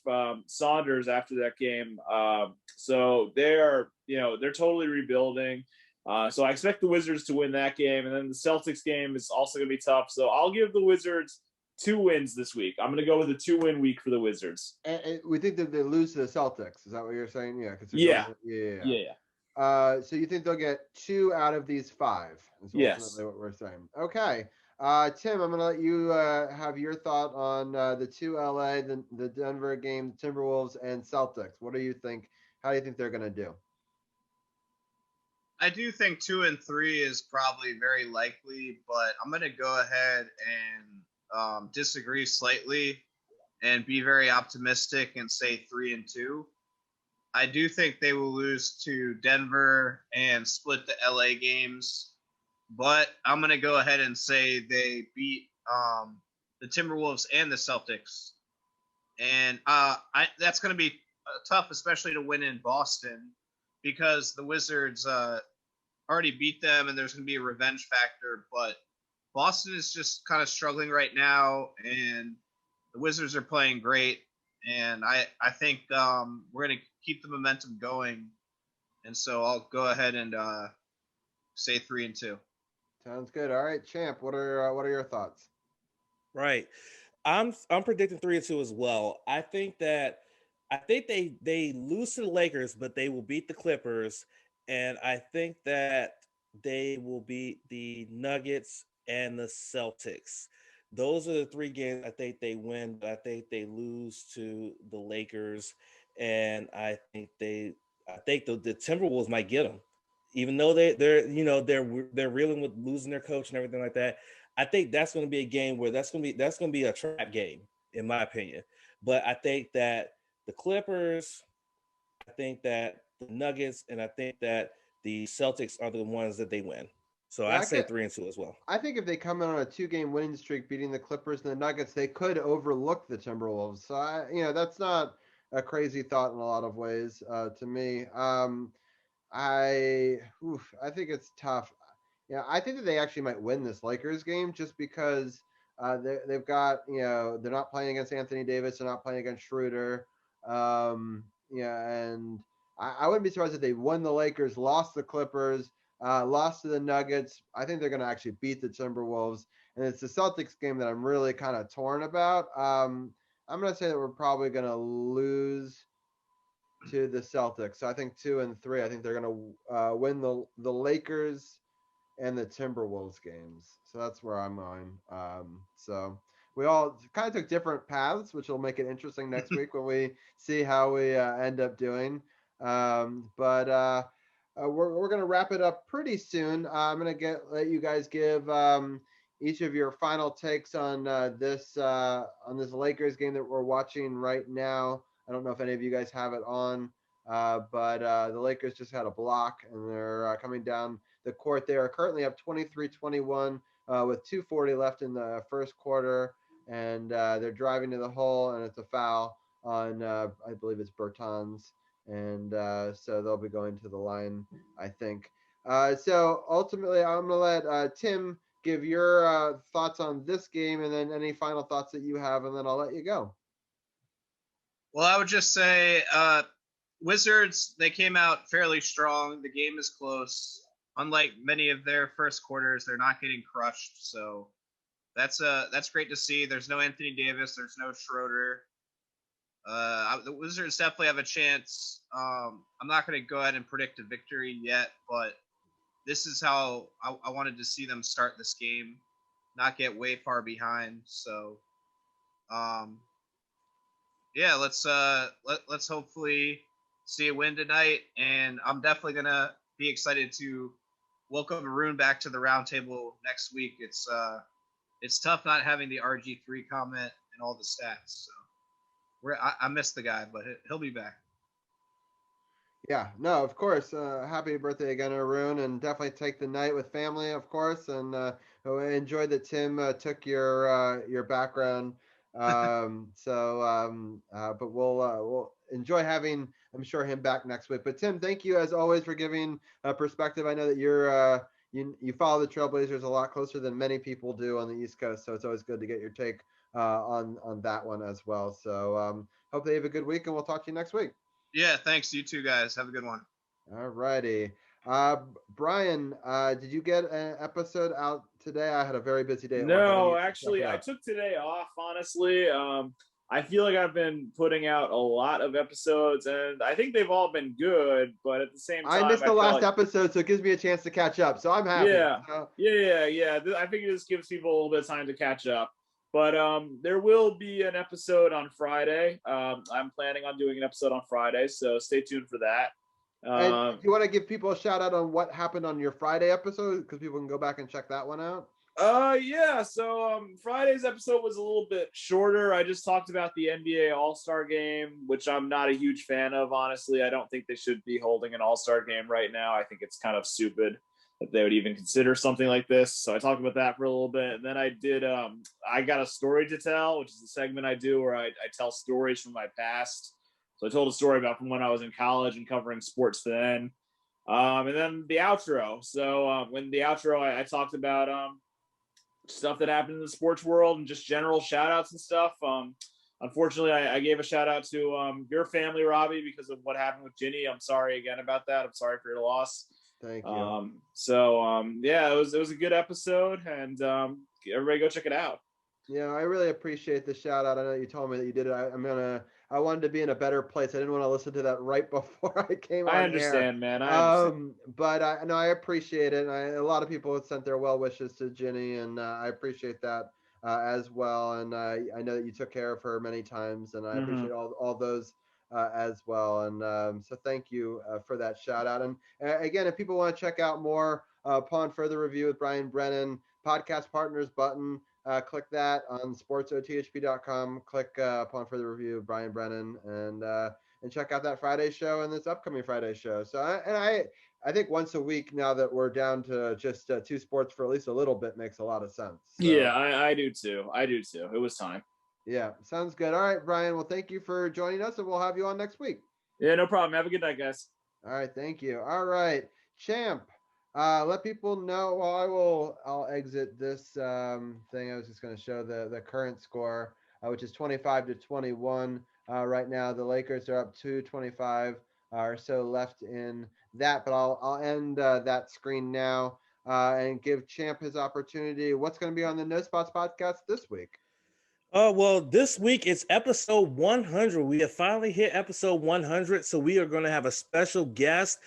Saunders after that game. So they're totally rebuilding. So I expect the Wizards to win that game, and then the Celtics game is also going to be tough. So I'll give the Wizards 2 wins this week. I'm going to go with a 2-win week for the Wizards. And we think that they lose to the Celtics. Is that what you're saying? Yeah. Yeah. So you think they'll get 2 out of these 5? Is ultimately what we're saying. Okay. Tim, I'm going to let you have your thought on the 2 LA, the Denver game, Timberwolves, and Celtics. What do you think? How do you think they're going to do? I do think 2 and 3 is probably very likely, but I'm going to go ahead and disagree slightly and be very optimistic and say 3 and 2. I do think they will lose to Denver and split the LA games, but I'm going to go ahead and say they beat the Timberwolves and the Celtics. And that's going to be tough, especially to win in Boston, because the Wizards already beat them and there's going to be a revenge factor. But Boston is just kind of struggling right now, and the Wizards are playing great. And I think we're going to keep the momentum going. And so I'll go ahead and say 3 and 2. Sounds good. All right, Champ, what are your thoughts? Right. I'm predicting 3 and 2 as well. I think they lose to the Lakers, but they will beat the Clippers, and I think that they will beat the Nuggets and the Celtics. Those are the 3 games I think they win, but I think they lose to the Lakers, and I think the Timberwolves might get them, even though they're reeling with losing their coach and everything like that. I think that's going to be a game where that's going to be a trap game, in my opinion. But I think that the Clippers, I think that the Nuggets, and I think that the Celtics are the ones that they win. So I say 3 and 2 as well. I think if they come in on a 2-game winning streak, beating the Clippers and the Nuggets, they could overlook the Timberwolves. So that's not a crazy thought in a lot of ways to me. I think it's tough. Yeah, I think that they actually might win this Lakers game just because they've got, they're not playing against Anthony Davis, they're not playing against Schruter. And I wouldn't be surprised if they won the Lakers, lost the Clippers, lost to the Nuggets. I think they're going to actually beat the Timberwolves. And it's the Celtics game that I'm really kind of torn about. I'm going to say that we're probably going to lose to the Celtics. So I think 2 and 3. I think they're going to win the Lakers and the Timberwolves games. So that's where I'm going. So we all kind of took different paths, which will make it interesting next week when we see how we end up doing. But we're going to wrap it up pretty soon. I'm going to let you guys give each of your final takes on this Lakers game that we're watching right now. I don't know if any of you guys have it on, but the Lakers just had a block, and they're coming down the court. They are currently up 23-21 with 2:40 left in the first quarter, and they're driving to the hole, and it's a foul on, I believe it's Bertans, and so they'll be going to the line, I think. So ultimately, I'm going to let Tim give your thoughts on this game, and then any final thoughts that you have, and then I'll let you go. Well, I would just say Wizards, they came out fairly strong. The game is close. Unlike many of their first quarters, they're not getting crushed. So that's great to see. There's no Anthony Davis. There's no Schroter. The Wizards definitely have a chance. I'm not going to go ahead and predict a victory yet, but this is how I wanted to see them start this game, not get way far behind. So, yeah, let's hopefully see a win tonight, and I'm definitely gonna be excited to welcome Arun back to the roundtable next week. It's tough not having the RG3 comment and all the stats. So I miss the guy, but he'll be back. Yeah, no, of course. Happy birthday again, Arun, and definitely take the night with family, of course. And I enjoyed that Tim took your background. But we'll enjoy having, I'm sure, him back next week. But Tim, thank you as always for giving a perspective. I know that you follow the Trailblazers a lot closer than many people do on the East Coast, so it's always good to get your take on that one as well. So hope they have a good week, and we'll talk to you next week. Yeah, thanks. You too, guys. Have a good one. All righty. Brian, did you get an episode out today? I had a very busy day at work. No, actually, I took today off, honestly. I feel like I've been putting out a lot of episodes, and I think they've all been good, but at the same time, I missed the last episode, so it gives me a chance to catch up, so I'm happy. Yeah, yeah. I think it just gives people a little bit of time to catch up. But there will be an episode on Friday. I'm planning on doing an episode on Friday, so stay tuned for that. And do you want to give people a shout out on what happened on your Friday episode, because people can go back and check that one out? Yeah. So Friday's episode was a little bit shorter. I just talked about the NBA All-Star game, which I'm not a huge fan of, honestly. I don't think they should be holding an All-Star game right now. I think it's kind of stupid that they would even consider something like this. So I talked about that for a little bit. And then I did, I got a story to tell, which is the segment I do where I tell stories from my past. So I told a story about from when I was in college and covering sports then. And then the outro. So when the outro, I talked about stuff that happened in the sports world and just general shout outs and stuff. Unfortunately, I gave a shout out to your family, Robbie, because of what happened with Ginny. I'm sorry again about that. I'm sorry for your loss. Thank you. Yeah, it was a good episode, and everybody go check it out. Yeah, I really appreciate the shout out. I know you told me that you did it. I wanted to be in a better place. I didn't want to listen to that right before I came on I understand, man. I understand. But I appreciate it. And a lot of people have sent their well wishes to Ginny, and I appreciate that as well. And I know that you took care of her many times, and I appreciate all those as well. And so thank you for that shout out. And again, if people want to check out more upon further review with Brian Brennan, podcast partners button. Click that on SportsOTHP.com. Click upon further review of Brian Brennan, and check out that Friday show and this upcoming Friday show. So I think once a week now that we're down to just two sports for at least a little bit makes a lot of sense. So, yeah, I do too. It was time. Yeah, sounds good. All right, Brian. Well, thank you for joining us, and we'll have you on next week. Yeah, no problem. Have a good night, guys. All right, thank you. All right, Champ. Let people know. I'll exit this thing. I was just going to show the current score, which is 25-21 right now. The Lakers are up 2:25 or so left in that, but I'll end that screen now and give Champ his opportunity. What's going to be on the No Spots podcast this week? Well, this week it's episode 100. We have finally hit episode 100, so we are going to have a special guest.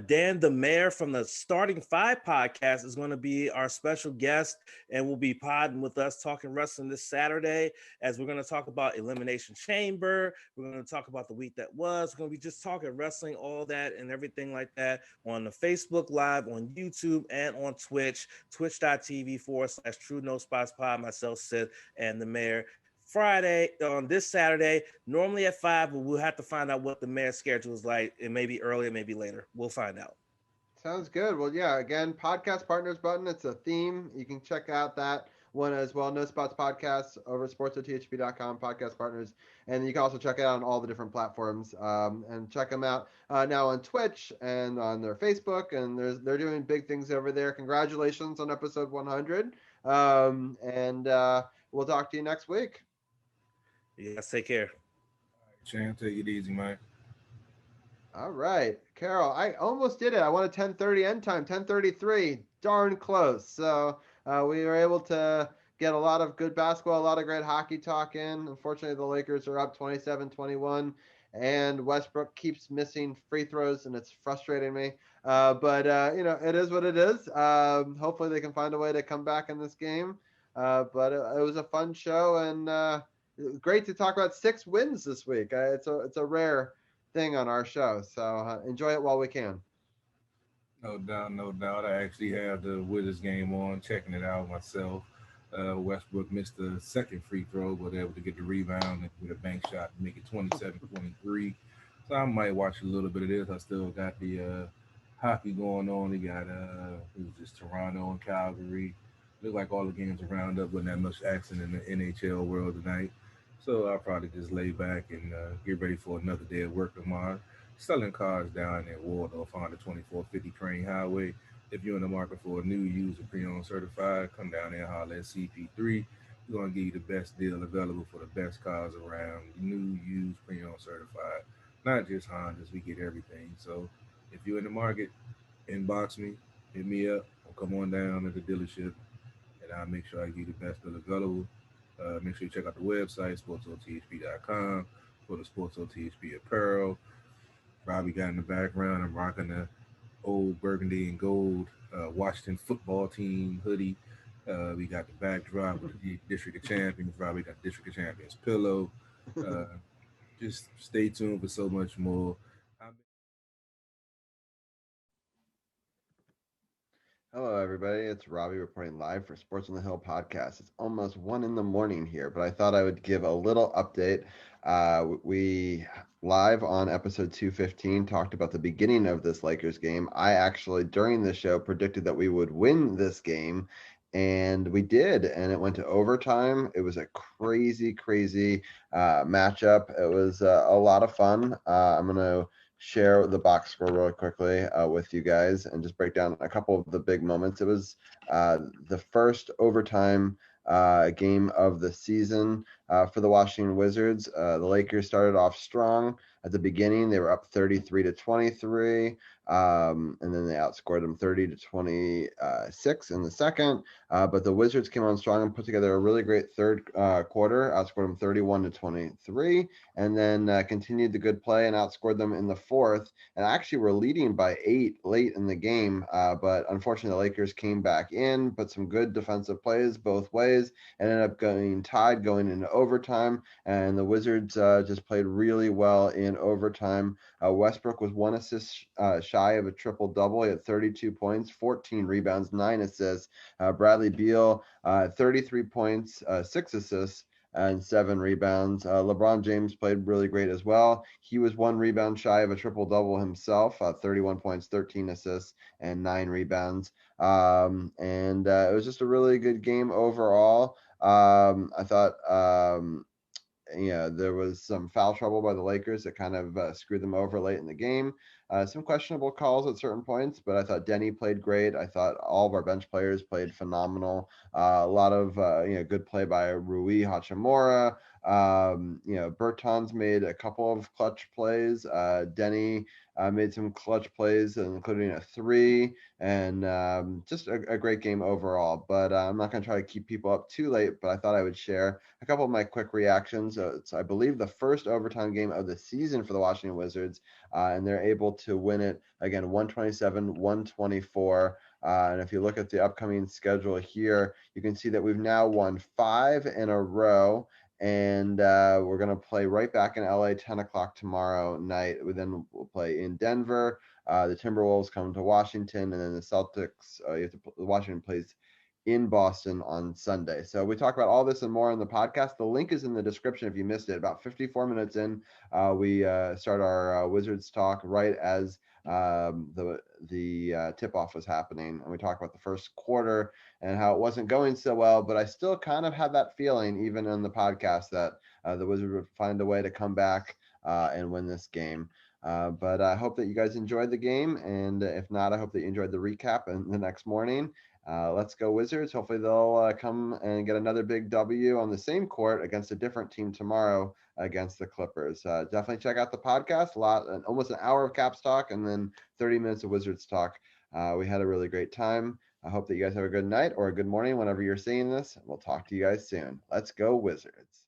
Dan, the mayor from the Starting Five podcast, is going to be our special guest and will be podding with us, talking wrestling this Saturday. As we're going to talk about Elimination Chamber, we're going to talk about the week that was. We're going to be just talking wrestling, all that, and everything like that on the Facebook Live, on YouTube, and on Twitch. Twitch.tv/True No Spots Pod. Myself, Sid, and the mayor. Friday on this Saturday, normally at 5, but we'll have to find out what the mayor's schedule is like. It may be earlier, maybe later. We'll find out. Sounds good. Well, yeah, again, podcast partners button. It's a theme. You can check out that one as well. No Spots Podcast over at sportsothp.com, podcast partners. And you can also check it out on all the different platforms and check them out now on Twitch and on their Facebook. And they're doing big things over there. Congratulations on episode 100. And we'll talk to you next week. You guys take care. Champ, take it easy, Mike. All right, Carol, I almost did it. I wanted 10:30 end time, 10:33, darn close. So we were able to get a lot of good basketball, a lot of great hockey talk in. Unfortunately, the Lakers are up 27-21, and Westbrook keeps missing free throws, and it's frustrating me. But it is what it is. Hopefully, they can find a way to come back in this game. But it was a fun show, and great to talk about 6 wins this week. It's a rare thing on our show, so enjoy it while we can. No doubt. I actually have the Wizards game on, checking it out myself. Westbrook missed the second free throw, but able to get the rebound and with a bank shot to make it 27-23. So I might watch a little bit of this. I still got the hockey going on. They got it was just Toronto and Calgary. Look like all the games are round up, but not much action in the NHL world tonight. So I'll probably just lay back and get ready for another day of work tomorrow. Selling cars down at Waldorf on the 2450 Crane Highway. If you're in the market for a new, used, or pre-owned certified, come down there and holler at CP3. We're going to give you the best deal available for the best cars around, new, used, pre-owned certified. Not just Hondas, we get everything. So if you're in the market, inbox me, hit me up, or come on down to the dealership, and I'll make sure I give you the best deal available. Make sure you check out the website, sportsothp.com, for the SportsOTHP apparel. Robbie got in the background. I'm rocking the old burgundy and gold Washington football team hoodie. We got the backdrop with the District of Champions. Robbie got District of Champions pillow. Just stay tuned for so much more. Hello, everybody. It's Robbie reporting live for Sports on the Hill podcast. It's almost 1 a.m. here, but I thought I would give a little update. We live on episode 215 talked about the beginning of this Lakers game. I actually, during the show, predicted that we would win this game, and we did, and it went to overtime. It was a crazy matchup. It was a lot of fun. I'm going to share the box score really quickly with you guys and just break down a couple of the big moments. It was the first overtime game of the season for the Washington Wizards. The Lakers started off strong at the beginning. They were up 33-23, and then they outscored them 30-26 in the second. But the Wizards came on strong and put together a really great third quarter, outscored them 31-23, and then continued the good play and outscored them in the fourth. And actually were leading by 8 late in the game, but unfortunately the Lakers came back in, put some good defensive plays both ways, and ended up getting tied going into overtime. And the Wizards just played really well in overtime. Westbrook was 1 assist shy of a triple-double. He had 32 points, 14 rebounds, 9 assists. Bradley Beal, 33 points, 6 assists, and 7 rebounds. LeBron James played really great as well. He was 1 rebound shy of a triple-double himself, 31 points, 13 assists, and 9 rebounds. And it was just a really good game overall. I thought there was some foul trouble by the Lakers that kind of screwed them over late in the game. Some questionable calls at certain points, but I thought Denny played great. I thought all of our bench players played phenomenal. A lot of good play by Rui Hachimura, Bertans made a couple of clutch plays. Denny made some clutch plays, including a 3, and just a great game overall. But I'm not going to try to keep people up too late, but I thought I would share a couple of my quick reactions. It's, I believe, the first overtime game of the season for the Washington Wizards, and they're able to win it, again, 127-124. And if you look at the upcoming schedule here, you can see that we've now won 5 in a row. And we're going to play right back in LA 10 o'clock tomorrow night. Then we'll play in Denver. The Timberwolves come to Washington, and then the Celtics, Washington plays in Boston on Sunday. So we talk about all this and more on the podcast. The link is in the description if you missed it. About 54 minutes in, we start our Wizards talk right as the tip-off was happening, and we talk about the first quarter and how it wasn't going so well, but I still kind of had that feeling, even in the podcast, that the Wizards would find a way to come back and win this game. But I hope that you guys enjoyed the game, and if not, I hope that you enjoyed the recap and the next morning. Let's go Wizards. Hopefully they'll come and get another big W on the same court against a different team tomorrow against the Clippers. Definitely check out the podcast. Almost an hour of Caps talk and then 30 minutes of Wizards talk. We had a really great time. I hope that you guys have a good night or a good morning whenever you're seeing this. We'll talk to you guys soon. Let's go Wizards.